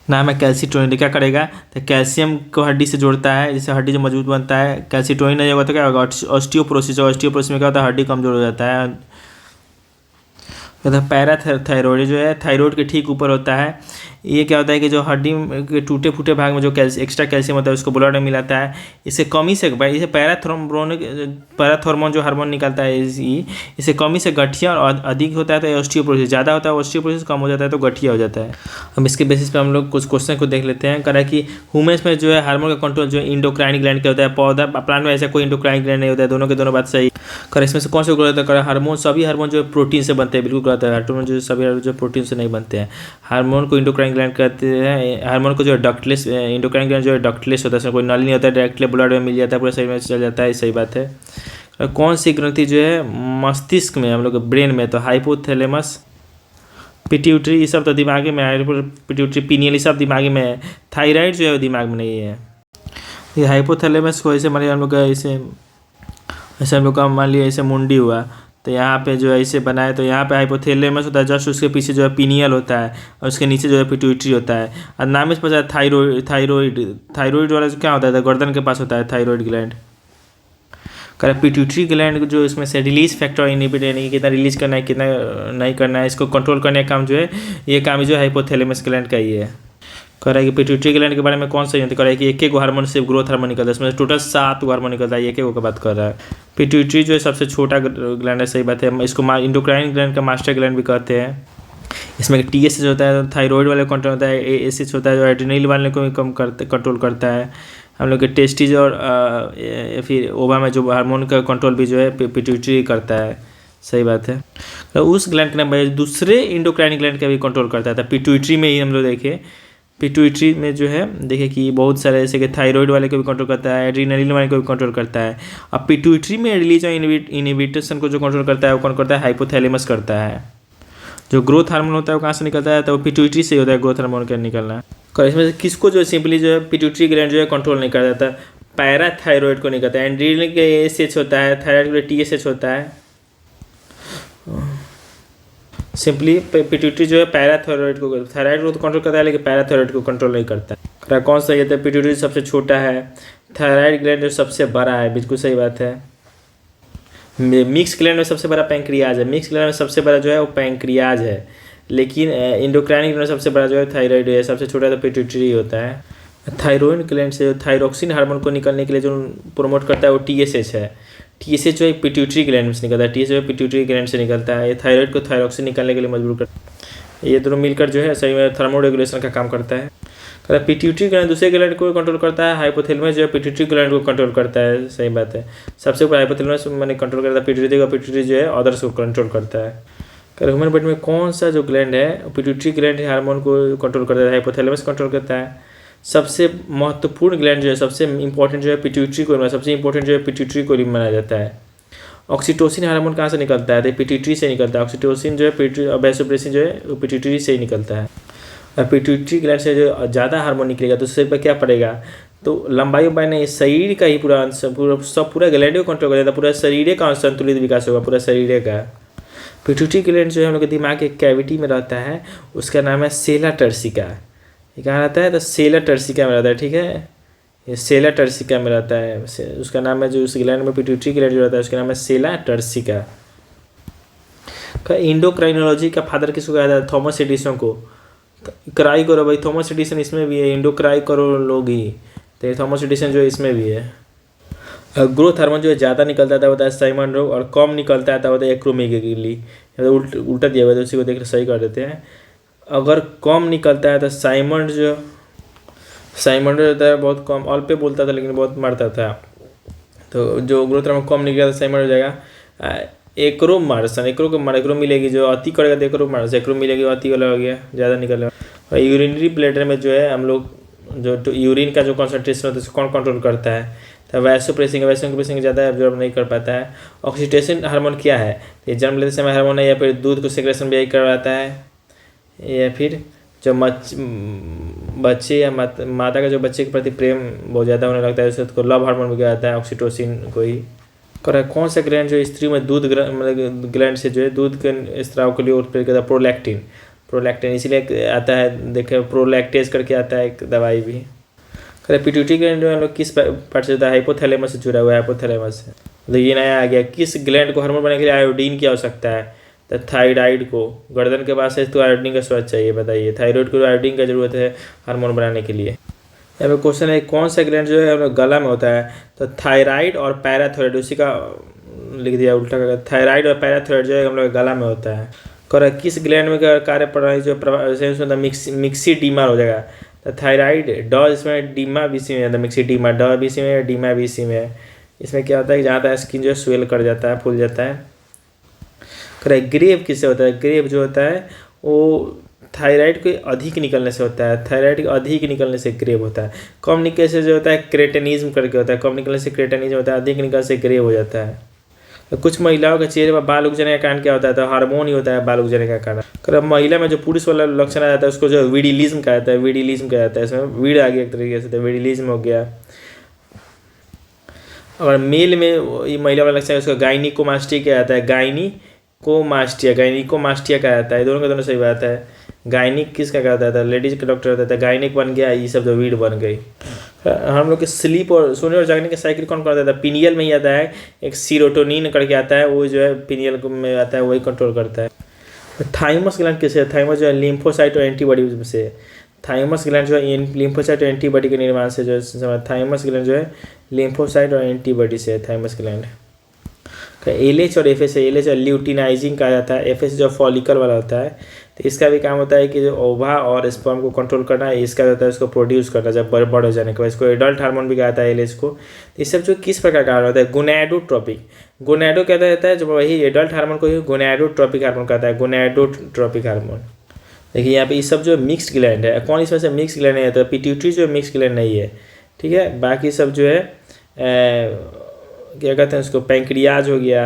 नाम है कैल्सिटोनिन। क्या करेगा तो कैल्शियम को हड्डी से जोड़ता है, जिससे हड्डी जो मजबूत बनता है। कैल्सिटोनिन नहीं होगा तो क्या होगा, ऑस्टियोपोरोसिस में क्या होता है, हड्डी कमजोर हो जाता है। पैराथायरॉयड जो है थायराइड के ठीक ऊपर होता है। ये क्या होता है कि जो हड्डी के टूटे फूटे भाग में जो एक्स्ट्रा कैल्शियम होता है उसको ब्लड में मिलाता है। इससे कमी से इसे पैराथॉर्मोन जो हार्मोन निकलता है, इसे कमी से गठिया और अधिक होता है तो ऑस्टियोपोरोसिस, ज़्यादा होता है ऑस्टियोपोरोसिस, कम हो जाता है तो गठिया हो जाता है। हम इसके बेसिस पे हम लोग कुछ क्वेश्चन को देख लेते हैं। कह रहा है कि ह्यूमन्स में जो है हार्मोन का कंट्रोल जो इंडोक्राइन ग्लैंड का होता है, पौधा प्लांट में ऐसा कोई इंडोक्राइन ग्लैंड नहीं होता है। दोनों के दोनों बात सही। कर इसमें से कौन से गलत है? हार्मोन, सभी हार्मोन जो प्रोटीन से बनते हैं, बिल्कुल गलत है। हार्मोन जो सभी जो प्रोटीन से नहीं बनते हैं। हार्मोन को इंडोक्राइन ग्लैंड कहते हैं। हार्मोन को जो है डक्टलेस, इंडोक्राइन ग्लैंड जो है डक्टलेस होता है, इसमें कोई नली नहीं होता है, डायरेक्टली ब्लड में मिल जाता है, पूरे शरीर में चल जाता है, सही बात है। कौन सी ग्रंथि जो है मस्तिष्क में, हम लोग ब्रेन में, तो हाइपोथैलेमस, पिट्यूटरी, ये सब तो दिमाग में है। पिट्यूटरी, पीनियल, ये सब दिमाग में है। थायराइड जो है दिमाग में नहीं है। ये हाइपोथैलेमस को ऐसे मान लिया हम लोग का, ऐसे हम लोग का मान लिया ऐसे मुंडी हुआ, तो यहाँ पे जो है ऐसे बनाए, तो यहाँ पे हाइपोथैलेमस होता है, जस्ट उसके पीछे जो है पीनियल होता है, और उसके नीचे जो है पिट्यूटरी होता है। और नाम में पता है थायराइड वाला क्या होता है, गर्दन के पास होता है थायराइड ग्लैंड। कर पिट्यूटरी ग्लैंड जो इसमें से रिलीज फैक्टर इनहिबिट, यानी कि कितना रिलीज करना है कितना नहीं करना है, इसको कंट्रोल करने का काम जो है, ये काम जो है हाइपोथैलेमस ग्लैंड का ही है। कह रहा है कि पिट्यूटरी ग्लैंड के बारे में कौन सा यंत्र, कह रहा है कि एक गो हार्मोन से ग्रोथ हार्मोन निकलता है, इसमें टोटल 7 हार्मोन निकलता है, एक गो का बात कर रहा है। पिट्यूटरी जो है सबसे छोटा ग्लैंड है, सही बात है। इसको इंडोक्राइन ग्लैंड का मास्टर ग्लैंड भी कहते हैं। इसमें TSH होता है, थायराइड वाले कंट्रोल होता है। ASH होता है जो एड्रेनल वाले को भी कंट्रोल करता है। हम लोग के टेस्टिज और फिर ओवा में जो हार्मोन का कंट्रोल भी जो है पिट्यूटरी करता है, सही बात है। तो उस ग्लैंड के नाम दूसरे इंडोक्राइन ग्लैंड का भी कंट्रोल करता है, पिट्यूटरी में ही हम लोग देखें पिट्यूटरी में जो है देखिए कि बहुत सारे जैसे कि थायराइड वाले को भी कंट्रोल करता है, एड्रीनलिन वाले को भी कंट्रोल करता है। अब पिट्यूटरी में रिलीज इनहिबिशन को जो कंट्रोल करता है वो कौन करता है, हाइपोथैलेमस करता है। जो ग्रोथ हार्मोन होता है वो कहाँ से निकलता है, तो वो पिट्यूटरी से ही होता है ग्रोथ हार्मोन का निकलना। और इसमें से किसको जो सिंपली जो है पिट्यूटरी ग्लैंड जो है कंट्रोल नहीं कर देता, पैराथायरॉयड को नहीं करता है। एड्रीनलिन के ASH होता है, थायराइड के TSH होता है। सिंपली पिट्यूटरी जो है पैराथायरॉयड को, थायराइड को तो कंट्रोल करता है लेकिन पैराथायरॉयड को कंट्रोल नहीं करता है। कौन सा ये था, पिट्यूटरी सबसे छोटा है, थायराइड ग्लैंड जो सबसे बड़ा है, बिल्कुल सही बात है। मिक्स ग्लैंड में सबसे बड़ा पैंक्रियाज है, मिक्स ग्लैंड में सबसे बड़ा जो है वो पैंक्रियाज है, लेकिन इंडोक्राइन ग्लैंड में सबसे बड़ा जो है थायराइड है, सबसे छोटा तो पिट्यूटरी होता है। थायराइड ग्लैंड से थायरोक्सिन हार्मोन को निकलने के लिए जो प्रमोट करता है वो TSH है। TSH जो है पिट्यूटरी ग्लैंड से निकलता है, TSH जो है पिट्यूटरी ग्लैंड से निकलता है। ये थायराइड को थायरोक्सिन निकालने के लिए मजबूर करता है। ये दोनों मिलकर जो है सही में थर्मो रेगुलेशन का काम करता है। पिट्यूटरी ग्लैंड दूसरे ग्लैंड को कंट्रोल करता है, हाइपोथैलेमस जो है पिट्यूटरी ग्लैंड को कंट्रोल करता है, सही बात है। सबसे ऊपर हाइपोथैलेमस मैंने कंट्रोल करता है पिट्यूटरी को, पिट्यूटरी जो है अदर्स को कंट्रोल करता है। ह्यूमन बॉडी में कौन सा जो ग्लैंड है पिट्यूटरी ग्लैंड हार्मोन को कंट्रोल करता है, हाइपोथैलेमस कंट्रोल करता है। सबसे महत्वपूर्ण ग्लैंड जो है, सबसे इंपॉर्टेंट जो है पिट्यूटरी को, सबसे इंपॉर्टेंट जो है पिट्यूटरी को माना जाता है। ऑक्सीटोसिन हार्मोन कहाँ से निकलता है, तो पिट्यूटरी से निकलता है। ऑक्सीटोसिन जो है वैसोप्रेसिन जो है वो पिट्यूटरी से ही निकलता है। और पिट्यूटरी ग्लैंड से जो ज़्यादा हार्मोन निकलेगा तो उससे पर क्या पड़ेगा, तो लंबाई नहीं, शरीर का ही पूरा ग्लैंड को कंट्रोल कर देता है, पूरा शरीर का संतुलित विकास होगा, पूरा शरीर का। पिट्यूटरी ग्लैंड जो है हम लोग के दिमाग के कैविटी में रहता है, उसका नाम है सेला टर्सिका। ये कहाँ रहता है, तो सेला टर्सिका में रहता है, ठीक है। ये सेला टर्सिका में रहता है, उसका नाम है जो उस ग्लैंड में पिट्यूटरी ग्लैंड जो रहता है उसका नाम है सेला टर्सिका। इंडोक्राइनोलॉजी का फादर किसको कहा जाता है, थॉमस एडिसन को। क्राई करो भाई, थॉमस एडिसन इसमें भी है, इंडोक्राई करो लोग ही, तो थॉमस एडिसन जो है इसमें भी है। ग्रोथ हार्मोन जो है ज़्यादा निकलता था होता है साइमन रोग, और कम निकलता था होता है एक्रोमेगाली। उल्टा दिया हुआ है तो उसी को देख सही कर देते हैं। अगर कम निकलता है तो साइमन जो होता है बहुत कम, ऑल पे बोलता था लेकिन बहुत मारता था, तो जो ग्रोथ हार्मोन कम निकलेगा तो साइमन हो जाएगा। एक्रो मिलेगी, जो अति करेगा तो एक्रो मिलेगी, अति वाला हो गया, ज़्यादा निकलेगा। और यूरिनरी ब्लैडर में जो है हम लोग जो यूरिन का जो कॉन्सेंट्रेशन होता है उसको कौन कंट्रोल करता है, तो वैसोप्रेसिंग ज़्यादा एब्जॉर्ब नहीं कर पाता है। ऑक्सीटोसिन हार्मोन क्या है, ये जन्म लेते समय हार्मोन है, या फिर दूध को सेक्रेशन भी यही करवाता है, या फिर जो बच्चे या माता का जो बच्चे के प्रति प्रेम बहुत ज़्यादा होने लगता है उसको लव हार्मोन भी कहा जाता है, ऑक्सीटोसिन को ही। कौन सा ग्लैंड जो स्त्री में दूध मतलब ग्लैंड से जो है दूध के स्त्राव के लिए उत्प्रेरित करता है, प्रोलैक्टिन इसीलिए आता है, देखे प्रोलैक्टेज करके आता है एक दवाई भी। पिट्यूटरी ग्लैंड जो है हम लोग किस पार्ट से होता है, हाइपोथैलेमस से जुड़ा हुआ है, हाइपोथैलेमस से। तो ये नया आ गया, किस ग्लैंड को हार्मोन बनाने के लिए आयोडीन की आवश्यकता है, तो थायराइड को। गर्दन के पास है तो आयोडीन का स्रोत चाहिए, बताइए। थायराइड को आयोडीन की जरूरत है हार्मोन बनाने के लिए। यहाँ पे क्वेश्चन है कौन सा ग्लैंड जो है हम लोग गला में होता है, तो थायराइड और पैराथायराइड, उसी का लिख दिया उल्टा कर, थायराइड और पैराथायराइड जो है हम लोग गला में होता है। किस ग्लैंड में कार्य प्रणाली जो मिक्सीडीमा हो जाएगा, तो थायराइड ड इसमें डीमा बीसी में जाता है, मिक्सीडीमा ड बीसी में या डीमा बीसी में। इसमें क्या होता है कि जहाँ तक स्किन जो है स्वेल कर जाता है, फूल जाता है। ग्रेव किससे होता है, ग्रेव जो होता है वो थायराइड के अधिक निकलने से होता है, थायराइड के अधिक निकलने से ग्रेव होता है। कम निकलने से जो होता है क्रेटेनिज्म करके होता है, कम निकलने से क्रेटेनिज्म होता है, अधिक निकलने से ग्रेव हो जाता है। तो कुछ महिलाओं के चेहरे पर बाल उग जाने का कारण क्या होता है, तो हार्मोन ही होता है बाल उग जाने का कारण। महिला में जो पुरुष वाला लक्षण आ जाता है उसको जो विडिलिज्म कहा जाता है, विडिलिज्म कहा जाता है। इसमें वीड आ गया एक तरीके से, तो विडिलिज्म हो गया। और मेल में ये महिला वाला लक्षण है उसको गाइनिकोमास्टिया कहा जाता है, गाइनिकोमास्टिया कहा जाता है। दोनों का दोनों सही बात है। गायनिक किसका कहा जाता है, लेडीज का डॉक्टर होता है, गायनिक बन गया, ये सब जो वीड बन गई। हम लोग के स्लीप और सोने और जागने के साइकिल कौन करता है, पिनियल में ही आता है, एक सीरोटोनिन करके आता है, वो जो है पिनियल में आता है, वही कंट्रोल करता है। थाइमस ग्लैंड किससे है, थाइमस जो है लिम्फोसाइट और एंटीबॉडी से। थाइमस ग्लैंड जो है लिम्फोसाइट और एंटीबॉडी के निर्माण से जो है, थाइमस ग्लैंड जो है लिम्फोसाइट और एंटीबॉडी से है थाइमस ग्लैंड। एलएच और एफएस है, एलएच ल्यूटिनाइजिंग कहा जाता है, एफएस जो फॉलिकल वाला होता है, तो इसका भी काम होता है कि जो ओवा और स्पर्म को कंट्रोल करना है, इसका होता है उसको प्रोड्यूस करना जब बड़ हो जाने के बाद। इसको एडल्ट हार्मोन भी कहा जाता है एलएच को। तो ये सब जो किस प्रकार का हार्मोन होता है, गोनैडोट्रोपिक। गोनैडो कहता रहता है जब वही एडल्ट हार्मोन को ही गोनैडोट्रोपिक हार्मोन कहता है, गोनैडोट्रोपिक हार्मोन। देखिए यहाँ पे ये सब जो मिक्स्ड ग्लैंड है, कौन इसमें से मिक्स ग्लैंड नहीं है, तो पिट्यूटरी जो मिक्स ग्लैंड नहीं है, ठीक है। बाकी सब जो है क्या कहते हैं उसको, पैंक्रियाज हो गया,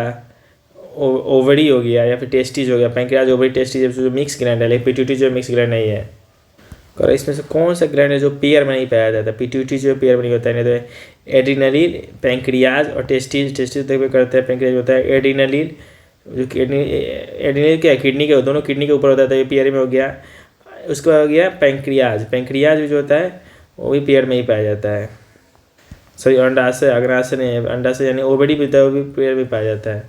ओवरी हो गया या फिर टेस्टिज हो गया, पैंक्रियाज ओवरी टेस्टिज जो मिक्स ग्लैंड है, लेकिन पिट्यूटरी जो मिक्स ग्लैंड नहीं है। और इसमें से कौन सा ग्लैंड है जो पेयर में नहीं पाया जाता, पिट्यूटरी जो पेयर में नहीं होता है, नहीं तो एड्रिनलिन, पैंक्रियाज और टेस्टिज तक भी करते हैं। पैंक्रियाज होता है एड्रिनलिन, जो एड्रिनलिन क्या है, किडनी के, दोनों किडनी के ऊपर होता है, तो ये पेयर में हो गया। उसके बाद हो गया पैंक्रियाज भी जो होता है वो भी पेयर में ही पाया जाता है। सॉरी, अंडाशय, अग्नाशय नहीं है, अंडाशय यानी ओवरी भी होता है, वो भी पेयर में पाया जाता है।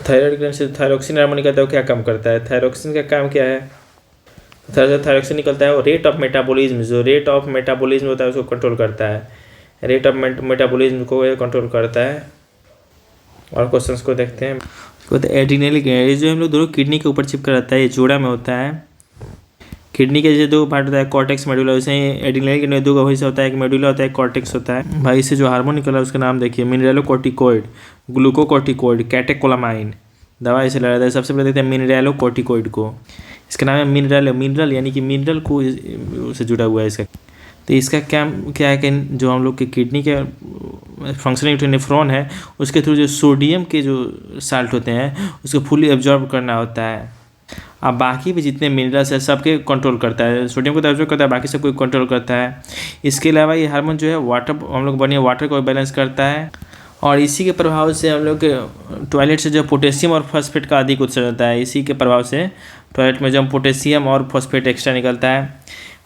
थायराइड ग्लैंड से थायरोक्सिन हार्मोन निकलता है, वो क्या काम करता है, थायरोक्सिन का काम क्या है, थायरोक्सिन निकलता है वो रेट ऑफ मेटाबॉलिज्म, जो रेट ऑफ मेटाबॉलिज्म होता है उसको कंट्रोल करता है, रेट ऑफ मेटाबॉलिज्म को कंट्रोल करता है। और क्वेश्चंस को देखते हैं। तो एड्रिनलिक ग्लैंड, ये जो हम लोग दोनों किडनी के ऊपर चिपका रहता है, ये जोड़ा में होता है। किडनी के जैसे दो पार्ट होता है, कॉर्टेक्स मेडुला, वैसे ही एड्रिनलिक ग्लैंड दो का हिस्सा होता है, एक मेडुला होता है, एक कॉर्टेक्स होता है। भाई इससे जो हार्मोन निकला उसका नाम देखिए, मिनरलोकॉर्टिकोइड, ग्लूकोकॉर्टिकोइड, कैटेकोलामाइन, दवा इसे लगा है। सबसे पहले देखते हैं मिनरलोकॉर्टिकोइड को, इसका नाम है मिनरल यानी कि मिनरल को से जुड़ा हुआ है इसका। तो इसका क्या है कि जो हम लोग के किडनी के फंक्शनिंग नेफ्रॉन है उसके थ्रू जो सोडियम के जो साल्ट होते हैं उसको फुली एब्जॉर्ब करना होता है। अब बाकी भी जितने मिनरल्स है सबके कंट्रोल करता है, सोडियम को तो एब्जॉर्ब करता है, बाकी सब कोई कंट्रोल करता है। इसके अलावा ये हार्मोन जो है वाटर, हम लोग बढ़िया वाटर को बैलेंस करता है। और इसी के प्रभाव से हम लोग के टॉयलेट से जो पोटेशियम और फॉस्फेट का अधिक उत्सर्जन होता है, इसी के प्रभाव से टॉयलेट में जब पोटेशियम और फॉस्फेट एक्स्ट्रा निकलता है।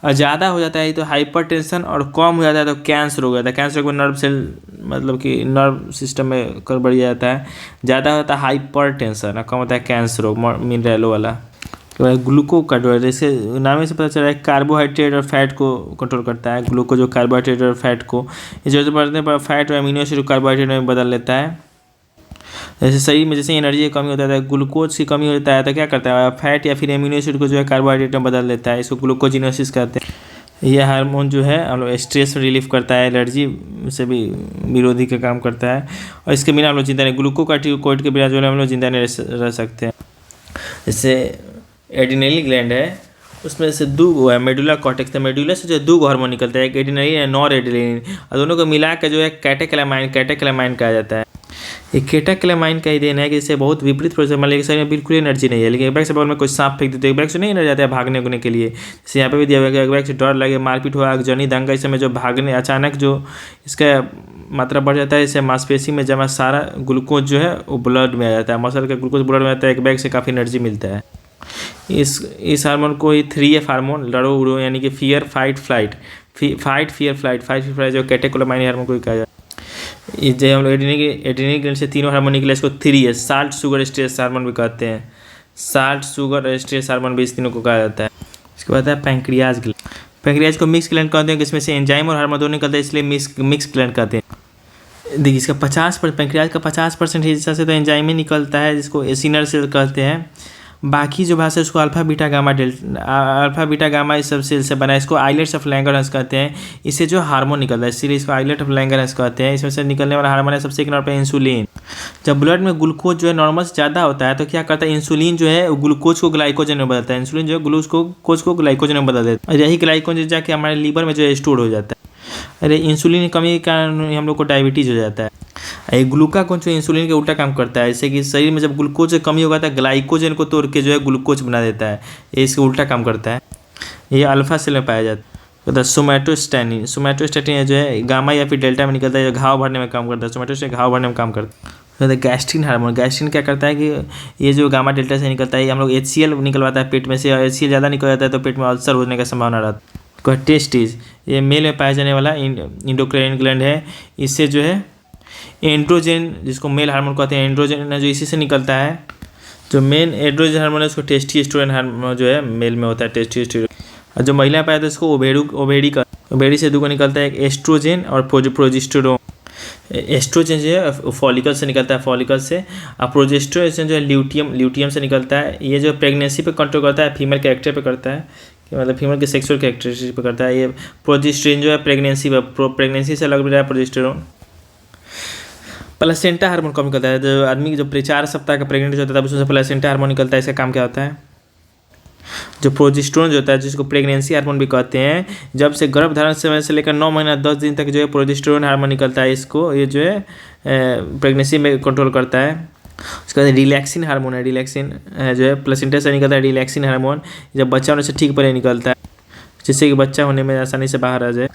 और ज़्यादा हो जाता है तो हाइपरटेंशन, और कम हो जाता है तो कैंसर हो जाता है। कैंसर को नर्व सेल, मतलब कि नर्व सिस्टम में कर बढ़ जाता है। ज़्यादा होता है हाइपरटेंशन और कम होता है कैंसर हो, मिनरलों वाला। ग्लूकोकार्बोहाइड्रेट, जैसे नाम से पता चला है कार्बोहाइड्रेट और फैट को कंट्रोल करता है। ग्लूको जो कार्बोहाइड्रेट और फैट को, जरूरत पड़ने पर फैट और अमीनो एसिड कार्बोहाइड्रेट में बदल लेता है। जैसे शरीर में जैसे एनर्जी की कमी होता है, ग्लूकोज की कमी होता है, तो क्या करता है फैट या फिर अमीनो एसिड को जो है कार्बोहाइड्रेट में बदल लेता है, इसको ग्लूकोजिनोसिस कहते हैं। यह हार्मोन जो है हम लोग स्ट्रेस रिलीफ करता है, एलर्जी से भी विरोधी का काम करता है। और इसके बिना हम लोग जिंदा नहीं, ग्लूकोकार्टिकोइड के बिना जो है हम लोग जिंदा नहीं रह सकते हैं। जैसे एड्रिनलिक ग्लैंड है उसमें से दो है मेडुला कॉर्टेक्स, मेडुला से जो दो हार्मोन निकलता है, एक एड्रिनलिन है, नॉर एड्रिनलिन, और दोनों को मिला के जो है कैटेकोलामाइन कहा जाता है। ये कैटेकोलामाइन का ही देन है कि इससे बहुत विपरीत प्रोसेस, मान लीजिए शरीर में बिल्कुल एनर्जी नहीं है, लेकिन एक बैग से बगल में कोई सांप फेंक देते, एक बैग से नहीं एनर्जी आता है भागने उगने के लिए। जैसे यहाँ पे भी दिया हुआ है, एक बैग से डर लगे, मारपीट हुआ, जनी दंगा, इस समय जो भागने अचानक जो इसका मात्रा बढ़ जाता है, इससे मांसपेशी में जमा सारा ग्लूकोज जो है वो ब्लड में आ जाता है, मसल का ग्लूकोज ब्लड में आता है, एक बैग से काफ़ी एनर्जी मिलता है। इस हार्मोन को ही 3F हार्मोन, लड़ो उड़ो, यानी कि fear fight flight, fight fear flight जो कैटेकोलामाइन हार्मोन को कहा जाता है। ये जो हम लोग एड्रिनलिक ग्लैंड से तीनों हार्मोन निकले, इसको 3S salt sugar stress hormone भी कहते हैं, साल्ट शुगर स्ट्रेस हार्मोन भी इस तीनों को कहा जाता है। इसके बाद है पैंक्रियाज ग्लैंड। पैंक्रियाज को मिक्स ग्लैंड कहते हैं, इसमें से एंजाइम और हार्मोन दोनों निकलते हैं, इसलिए मिक्स ग्लैंड कहते हैं। देखिए इसका 50% पैंक्रियाज का 50% हिस्सा से तो एंजाइम ही निकलता है, जिसको एसिनल सेल कहते हैं। बाकी जो भाषा है उसको अल्फा बीटा गामा इस सब सेल से बना है, इसको आइलेट्स ऑफ लैंगरहंस कहते हैं। इससे जो हार्मोन निकलता है इसीलिए इसको आइलेट ऑफ लैंगरहंस कहते हैं। इसमें से निकलने वाला हार्मोन है सबसे एक नंबर पे इंसुलिन। जब ब्लड में ग्लूकोज जो है नॉर्मल से ज़्यादा होता है तो क्या करता है, इंसुलिन जो है ग्लूकोज को ग्लाइकोजन में बदलता है, इंसुलिन जो है ग्लूकोज को ग्लाइकोजन में बदल देता है, और यही ग्लाइकोजन जाके हमारे लीवर में जो है स्टोर हो जाता है। अरे इंसुलिन की कमी के कारण हम लोग को डायबिटीज़ हो जाता है। ये ग्लूकागोन जो इंसुलिन के उल्टा काम करता है, जैसे कि शरीर में जब ग्लूकोज की कमी होगा तो ग्लाइकोजन को तोड़ के जो है ग्लूकोज बना देता है, ये इसके उल्टा काम करता है। ये अल्फा सेल में पाया जाता है। सोमैटोस्टैटिन जो है गामा या फिर डेल्टा में निकलता है, जो घाव भरने में काम करता है, सोमैटोस्टैटिन घाव भरने में काम करता है। तो गैस्ट्रिन हार्मोन, गैस्ट्रिन क्या करता है कि ये जो गामा डेल्टा से निकलता है, हम लोग HCl निकलवाता है पेट में से, और HCl ज़्यादा निकल जाता है तो पेट में अल्सर होने का संभावना रहता है। टेस्टिस, ये मेल में पाया जाने वाला इंडोक्राइन ग्लैंड है। इससे जो है एंड्रोजन, जिसको मेल हार्मोन कहते हैं, एंड्रोजन जो इसी से निकलता है। जो मेन एंड्रोजन हार्मोन है उसको टेस्टोस्टेरोन हार्मोन जो है मेल में होता है, टेस्टोस्टेरोन। और जो महिला पाया तो उसको ओवेरी से दो को निकलता है, एक एस्ट्रोजन और प्रोजेस्टेरोन। एस्ट्रोजन जो है फॉलिकल से निकलता है, फॉलिकल से, और प्रोजेस्टेरोन जो है ल्यूटियम से निकलता है। ये जो प्रेगनेंसी पे कंट्रोल करता है, फीमेल कैरेक्टर पे करता है, मतलब फीमेल के सेक्सुअल कैरेक्टरिस्टिक पे करता है। ये प्रोजेस्टेरोन जो है प्रेगनेंसी से अलग भी रहा है प्रोजेस्टेरोन। प्लेसेंटा हार्मोन कम निकलता है, जो आदमी जब 4 सप्ताह का प्रेग्नेंट होता है तब उसमें प्लेसेंटा हार्मोन निकलता है, इसका काम क्या होता है। जो प्रोजेस्टेरोन जो होता है, जिसको प्रेगनेंसी हार्मोन भी कहते हैं, जब से गर्भधारण समय से लेकर 9 महीना 10 दिन तक जो है प्रोजेस्टेरोन हार्मोन निकलता है, इसको ये जो है प्रेगनेंसी में कंट्रोल करता है। उसके बाद रिलैक्सिन हार्मोन है, रिलैक्सिन जो है प्लेसेंटा से निकलता है, रिलैक्सिन हार्मोन जब बच्चा होने से ठीक पहले निकलता है, जिससे कि बच्चा होने में आसानी से बाहर आ जाए।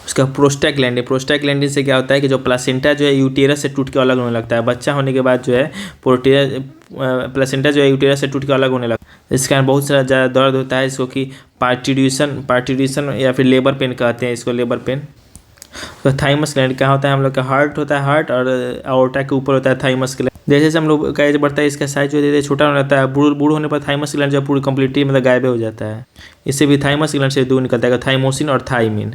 उसका प्रोस्टाग्लैंडिन, प्रोस्टाग्लैंडिन से क्या होता है कि जो प्लासेंटा जो है यूटेरस से टूट के अलग होने लगता है, बच्चा होने के बाद जो है प्लासेंटा जो है यूटेरस से टूट के अलग होने लगता है। इस कारण बहुत सारा ज़्यादा दर्द होता है, इसको कि पार्टिड्यूशन या फिर लेबर पेन कहते हैं, इसको लेबर पेन। तो थाइमस ग्लैंड कहाँ होता है, हम लोग का हार्ट होता है, हार्ट और अओर्टा के ऊपर होता है थाइमस ग्लैंड। जैसे जैसे हम लोग का एज बढ़ता है, इसका साइज जो है छोटा होने लगता है, बूढ़ होने पर थाइमस ग्लैंड जो पूरी कंप्लीटली मतलब गायब हो जाता है। इससे भी थाइमस ग्लैंड से दूर निकलता है थाइमोसिन और थाइमिन।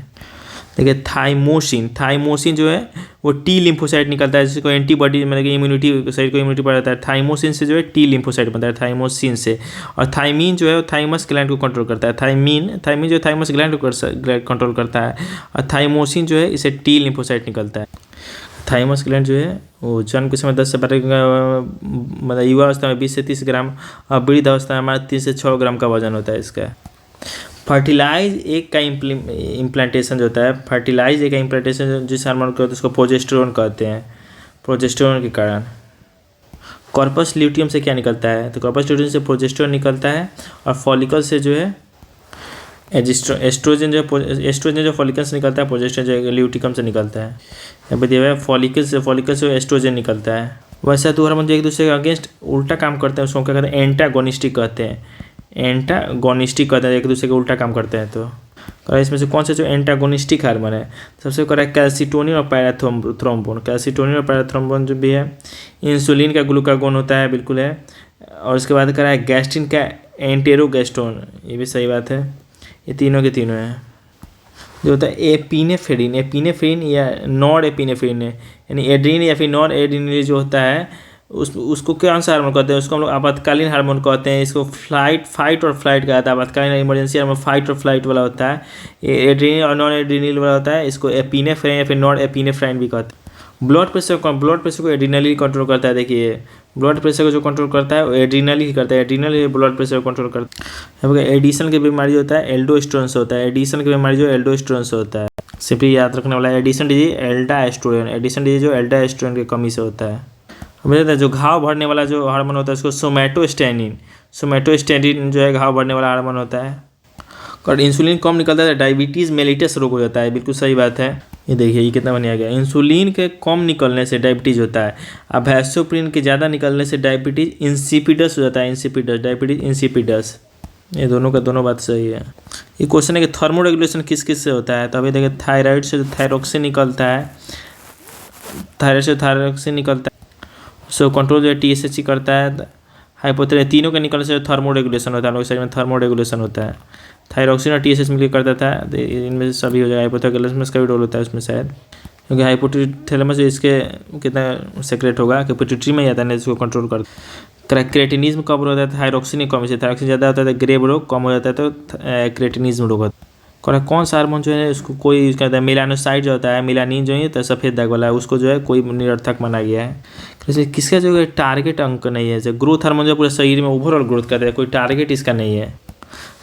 देखिए थाइमोसिन जो है वो टी लिम्फोसाइट निकलता है, जिसको एंटीबॉडी मतलब कि इम्यूनिटी, शरीर को इम्यूनिटी बढ़ाता है। थाइमोसिन से जो है टी लिम्फोसाइट बनता है थाइमोसिन से। और थाइमिन जो है वो थाइमस ग्लैंड को कंट्रोल करता है, थाइमिन जो थाइमस ग्लैंड को कंट्रोल करता है, और थाइमोसिन जो है इसे टी लिम्फोसाइट निकलता है। थाइमस ग्लैंड जो है वो जन्म के समय 10 से 12 मतलब युवा अवस्था में 20 से 30 ग्राम और वृद्ध अवस्था में हमारा 3 से 6 ग्राम का वजन होता है इसका। फर्टिलाइज एक का इम्प्लांटेशन जो होता है, फर्टिलाइज एक का इम्प्लांटेशन जिस हार्मोन को उसको प्रोजेस्टेरोन कहते हैं, प्रोजेस्टेरोन के कारण। कॉर्पस ल्यूटियम से क्या निकलता है, तो कॉर्पस ल्यूटियम से प्रोजेस्टेरोन निकलता है, और फॉलिकल से जो है एस्ट्रोजन जो फॉलिकल से निकलता है, प्रोजेस्टेरोन जो ल्यूटिकम से निकलता है। यहाँ पे दिया हुआ है फॉलिकल से एस्ट्रोजन निकलता है। वैसे तो हार्मोन जो एक दूसरे के अगेंस्ट उल्टा काम करते हैं, उसको क्या कहते हैं, एंटागोनिस्टिक कहते हैं, एंटागोनिस्टिक कहते हैं, एक दूसरे के उल्टा काम करते हैं। तो इसमें से कौन सा जो एंटागोनिस्टिक हार्मोन है, सबसे करा है कैल्सिटोनिन और पैराथ्रोम्बोन। कैल्सिटोनिन और पैराथ्रोम्बोन जो भी है, इंसुलिन का ग्लूकागोन होता है, बिल्कुल है। और उसके बाद करा है गैस्ट्रिन का एंटेरोगेस्टोन, ये भी सही बात है, ये तीनों के तीनों हैं। जो होता है एपिनेफ्रिन या नॉर एपिनेफ्रिन है, यानी एड्रीन या फिर नॉर एड्रीनल जो होता है उसको कौन सा हार्मोन कहते हैं, उसको हम लोग आपातकालीन हार्मोन कहते हैं। इसको फाइट और फ्लाइट कहा जाता है, आपातकालीन इमरजेंसी हार्मोन फाइट और फ्लाइट वाला होता है। एड्रीनल और नॉन एड्रीनल वाला होता है, इसको एपिनेफ्रिन या फिर नॉन एपिनेफ्राइन भी कहते हैं। ब्लड प्रेशर को एड्रीनली कंट्रोल करता है। देखिए ब्लड प्रेशर को जो कंट्रोल करता है वो एड्रीनल ही करता है, एड्रीनल ही ब्लड प्रेशर को कंट्रोल करता है। एडिशन की बीमारी होता है एल्डोस्टेरोन से होता है, एडिशन की बीमारी जो एल्डोस्टेरोन से होता है। सिंपली याद रखने वाला एडिशन डिजीज एल्डास्टेरोन, एडिशन डिजीज जो एल्डास्टेरोन की कमी से होता है। हमें जो घाव भरने वाला जो हार्मोन होता है उसको सोमैटोस्टेनिन जो है घाव भरने वाला हार्मोन होता है। और इंसुलिन कम निकलता है डायबिटीज़ मेलिटस रोग हो जाता है, बिल्कुल सही बात है। ये देखिए ये कितना बढ़िया गया, इंसुलिन के कम निकलने से डायबिटीज़ होता है, अब वैसोप्रिन के ज़्यादा निकलने से डायबिटीज़ इंसिपिडस हो जाता है, डायबिटीज़ इंसिपिडस। ये दोनों का दोनों बात सही है। ये क्वेश्चन है कि थर्मो रेगुलेशन किस किस से होता है, तो अभी देखिए थायराइड से थायरोक्सिन निकलता है, थायराइड से थायरोक्सिन निकलता है, सो कंट्रोल जो है TSH करता है। हाइपोथायराइड तीनों के निकलने से थर्मो रेगुलेशन होता है, हम लोग शरीर में थर्मो रेगुलेशन होता है। थायरोक्सिन और TSH मिलकर करता था, इनमें से सभी हो जाएगा। हाइपोथैलेमस का भी रोल होता है उसमें शायद, क्योंकि हाइपोथैलेमस इसके कितना सेक्रेट होगा कि पिट्यूटरी में जाता है, इसको कंट्रोल करता। क्रेटिनिज्म कब होता है, थायरोक्सिन की कमी से। थायरोक्सिन ज़्यादा होता है तो ग्रेव रोग, कम हो जाता है तो क्रेटिनिज्म रोग होता है। कौन सा हार्मोन जो है उसको कोई यूज़ करता है, मेलानोसाइड जो होता है, मेलानिन जो है तो सफ़ेद दाग वाला है, उसको जो है कोई निरर्थक माना गया है। जैसे किसका जो है टारगेट अंक नहीं है, जैसे ग्रोथ हार्मोन जो पूरे शरीर में ओवरऑल ग्रोथ करता है, कोई टारगेट इसका नहीं है।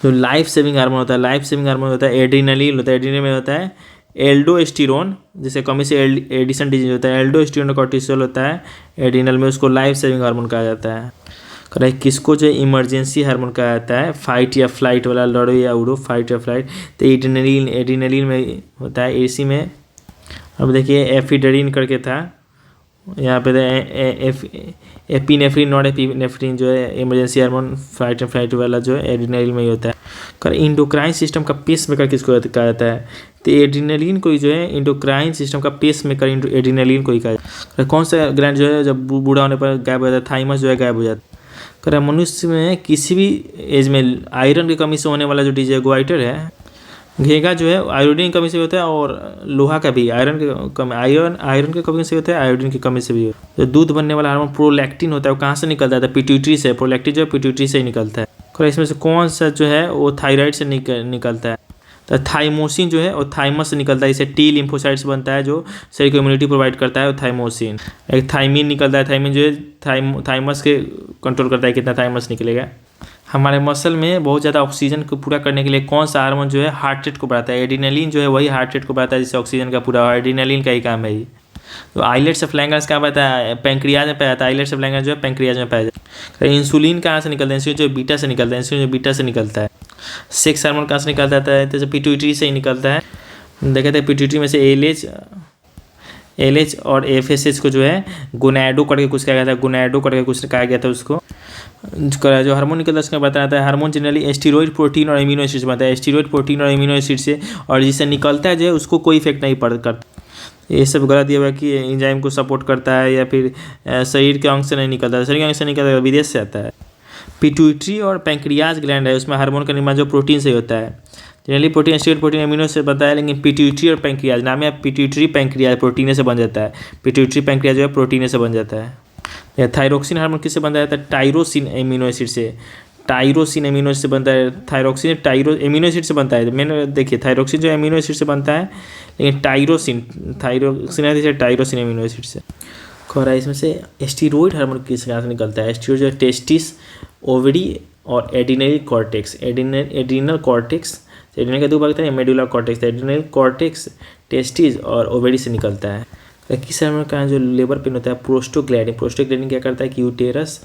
जो लाइफ सेविंग हार्मोन होता है एड्रीनलिन होता है, एड्रीनल में होता है एल्डोस्टेरोन, जिसे कमी से एडिशन डिजीज होता है, एल्डोस्टेरोन कॉर्टिसोल होता है एड्रीनल में, उसको लाइफ सेविंग हार्मोन कहा जाता है। किसको जो इमरजेंसी हार्मोन कहा जाता है, फाइट या फ्लाइट वाला, लड़ो या उड़ो, फाइट या फ्लाइट, तो एड्रीनलिन में होता है। इसी में अब देखिए एफिड्रीन करके था, यहाँ पे एपिनेफ्रिन नॉट एपिनेफ्रिन जो है emergency hormone fight and flight वाला जो है एड्रीनलिन में ही होता है। इंडोक्राइन सिस्टम का पेस मेकर किसको कहा जाता है, तो एड्रीनलिन को जो है इंडोक्राइन सिस्टम का पेस मेकर एड्रीनलिन को ही कहा जाता है। कौन सा ग्लैंड जो है जब बूढ़ा होने पर गायब हो जाता है, थाइमस जो है गायब हो जाता है। मनुष्य में किसी भी एज में आयरन की कमी से होने वाला जो डिजीज गोइटर है, घेगा जो है आयोडीन की कमी से होता है, और लोहा का भी आयरन की कमी से होता है, आयोडीन की कमी से भी होता है। जो दूध बनने वाला हार्मोन प्रोलैक्टिन होता है वो कहाँ से निकलता है, पिट्यूटरी से। प्रोलैक्टिन जो है पिट्यूटरी से ही निकलता है। इसमें से कौन सा जो है वो थायराइड से निकलता है, तो थाइमोसिन जो है वो थाइमस से निकलता है, इसे टी लिम्फोसाइट्स बनता है जो शरीर को इम्यूनिटी प्रोवाइड करता है, वो थाइमोसिन। एक थाइमिन निकलता है, थाइमिन जो है थाइमस के कंट्रोल करता है, कितना थाइमस निकलेगा। हमारे मसल में बहुत ज़्यादा ऑक्सीजन को पूरा करने के लिए कौन सा हार्मोन जो है हार्ट रेट को बढ़ाता है? एड्रेनलिन जो है वही हार्ट रेट को बढ़ाता है जिससे ऑक्सीजन का पूरा एड्रेनलिन का ही काम है ये। तो आइलेट्स ऑफ लैंगर्स क्या पता है? पैंक्रियाज में पाया जाता है। आइलेट्स ऑफ लैंगर्स जो है पैंक्रियाज में पाया जाता है। इंसुलिन कहाँ से निकलता है? इंसुलिन जो बीटा से निकलता है। इंसुलिन जो बीटा से निकलता है। सेक्स हार्मोन कहाँ से निकलता है? जैसे पिट्यूटरी से ही निकलता है। देखा था पिट्यूटरी में से एलएच और एफएसएच को जो है गोनैडो करके कुछ कहा गया था। गोनैडो करके कुछ कहा गया था उसको। जो हार्मोन निकलता है उसका बताया है। हार्मोन जनरली एस्टेरॉइड प्रोटीन और एमिनो एसिड से बनता है। एस्टेरॉइड प्रोटीन और एमिनो एसिड से, और जिससे निकलता है जो है उसको कोई इफेक्ट नहीं करता। ये सब गलत दिया हुआ कि एंजाइम को सपोर्ट करता है या फिर शरीर के अंग से नहीं निकलता है। शरीर के अंग से निकलता है, विदेश से आता है। पिट्यूटरी और पैंक्रियाज ग्लैंड है, उसमें हार्मोन का निर्माण जो प्रोटीन से होता है। Generally protein asteroid protein amino से बनता है, लेकिन पिट्यूटरी और पैंक्रियाज नाम है। पिट्यूटरी पैंक्रियाज प्रोटीन से बन जाता है। पिट्यूटरी पैंक्रियाज जो है प्रोटीन से बन जाता है। थायरोक्सिन हार्मोन किससे बनता है? टाइरोसिन एमिनो एसिड से। टाइरोसिन एमिनो एसिड से बनता है। थायरोक्सिन एमिनो एसिड से बनता है। मैंने देखिए थायरोक्सिन जो एमिनो एसिड से बनता है, लेकिन टाइरोसिन टाइरोसिन एमिनो एसिड से। और इसमें से एस्टेरॉइड हार्मोन किस यहाँ से निकलता है? एस्टेरॉइड जो है टेस्टिस, ओवरी और adrenal cortex. Adrenal cortex, adrenal का दो भाग था, medullary cortex. Adrenal cortex, testis और ओवरी से निकलता है। किस हार्मोन का जो लेबर पेन होता है? प्रोस्टोग्लैंडिन। प्रोस्टोग्लैंडिन क्या करता है कि यूटेरस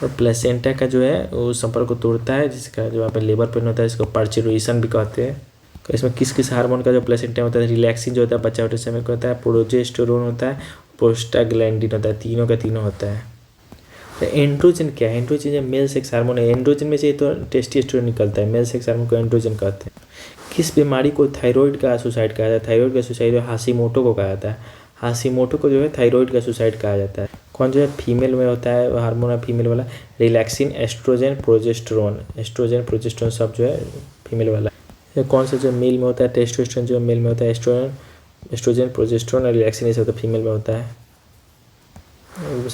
और प्लेसेंटा का जो है वो संपर्क को तोड़ता है, जिसका जो यहाँ पे लेबर पेन होता है इसको पार्चुरेशन भी कहते हैं। तो इसमें किस किस हार्मोन का जो प्लेसेंटा होता है? रिलैक्सिन जो होता है बच्चा होते समय को होता है, प्रोजेस्टेरोन होता है, प्रोस्टाग्लैंडिन होता है। तीनों का तीनों होता है। तो एंड्रोजन क्या है? एंड्रोजन जो मेल सेक्स हार्मोन है। एंड्रोजन में से तो टेस्टोस्टेरोन निकलता है। मेल सेक्स हार्मोन को एंड्रोजन कहते हैं। किस बीमारी को थायराइड का सुसाइड कहा जाता है? थायराइड का सुसाइड हाशिमोटो को कहा जाता है। हाशिमोटो को जो है थायराइड का सुसाइड कहा जाता है। कौन जो है फीमेल में होता है हार्मोन है फीमेल वाला? Relaxin, oestrogen, progesterone. Oestrogen progesterone सब जो है फीमेल वाला। ये कौन सा जो मेल में होता है? टेस्टोस्टेरोन जो मेल में होता है। एस्ट्रोजन, प्रोजेस्टेरोन और रिलैक्सिन ये सब तो फीमेल में होता है।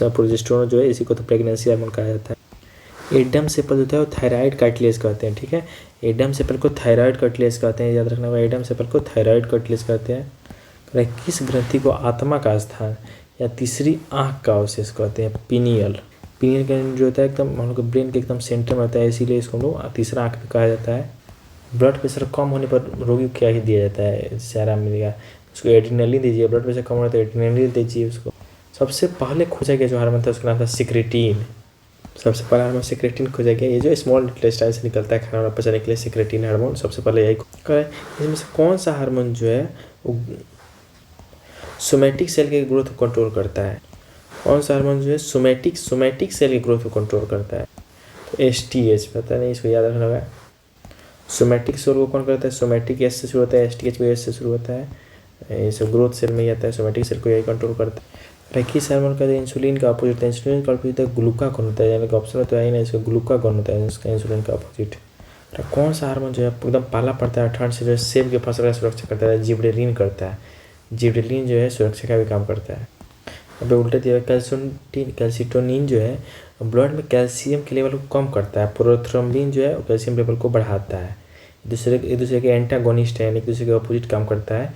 प्रोजेस्टेरोन जो है इसी को तो प्रेगनेंसी हार्मोन कहा जाता है। एडम सेपल होता है वो थायराइड कार्टिलेज कहते हैं। ठीक है, एडम सेपल को थायराइड कार्टिलेज कहते हैं, याद रखना होगा। एडम सेपल को थायराइड कार्टिलेज कहते हैं। किस ग्रंथि को आत्मा का स्थान या तीसरी आँख का अवशेष कहते हैं? पीनियल। पीनियल का जो होता है एकदम हम लोग ब्रेन के एकदम सेंटर में होता है, इसीलिए इसको हम लोग तीसरा आँख भी कहा जाता है। ब्लड प्रेशर कम होने पर रोगी को क्या ही दिया जाता है? जैसे आराम मिलेगा उसको एड्रेनलिन दीजिए। ब्लड प्रेशर कम हो रहा है तो एड्रेनलिन दीजिए उसको। सबसे पहले खोजा गया जो हार्मोन था उसका नाम था सिक्रेटिन। सबसे पहले हार्मोन सिक्रेटिन खोजा गया। ये जो स्मॉल इंटेस्टाइन से निकलता है खाना पचाने के लिए, सिक्रेटिन हार्मोन सबसे पहले यही करें। इसमें से कौन सा हार्मोन जो है वो सोमैटिक सेल के ग्रोथ को कंट्रोल करता है? कौन सा हार्मोन जो है सोमैटिक सेल की ग्रोथ को कंट्रोल करता है? तो एसटीएच, पता नहीं, इसको याद रखना होगा। सोमैटिक सेल को कौन करता है? सोमैटिक एस से शुरू होता है, एसटीएच भी एस से शुरू होता है। ये सब ग्रोथ सेल में ही आता है। सोमैटिक सेल को यही कंट्रोल करता है। किस हार्मोन का इंसुलिन का अपोजिट है? इंसुलिन का अपोजिट है ग्लूकागॉन होता है। यानी कि ऑप्शन तो है ही नहीं, इसका ग्लूकागॉन होता है इसका इंसुलिन का अपोजिट। कौन सा हार्मोन जो है एकदम पाला पड़ता है ठंड से जो है सेब के फसल का सुरक्षा करता है? जिबरेलिन करता है। जिबरेलिन जो है सुरक्षा का भी काम करता है। अब उल्टा दिया कैल्सिटोनिन जो है ब्लड में कैल्शियम के लेवल को कम करता है। प्रोथ्रोम्बिन जो है कैल्शियम लेवल को बढ़ाता है। एक दूसरे के एंटागोनिस्ट है, यानी एक दूसरे के अपोजिट काम करता है।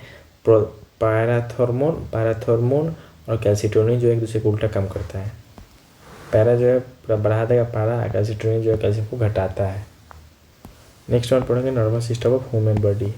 पैराथॉर्मोन और कैल्सिटोनिन जो है एक दूसरे को उल्टा काम करता है। पैरा जो है पूरा बढ़ा देगा पारा, कैल्सिटोनिन जो है कैल्शियम को घटाता है। नेक्स्ट वन पढ़ेंगे nervous system of human body.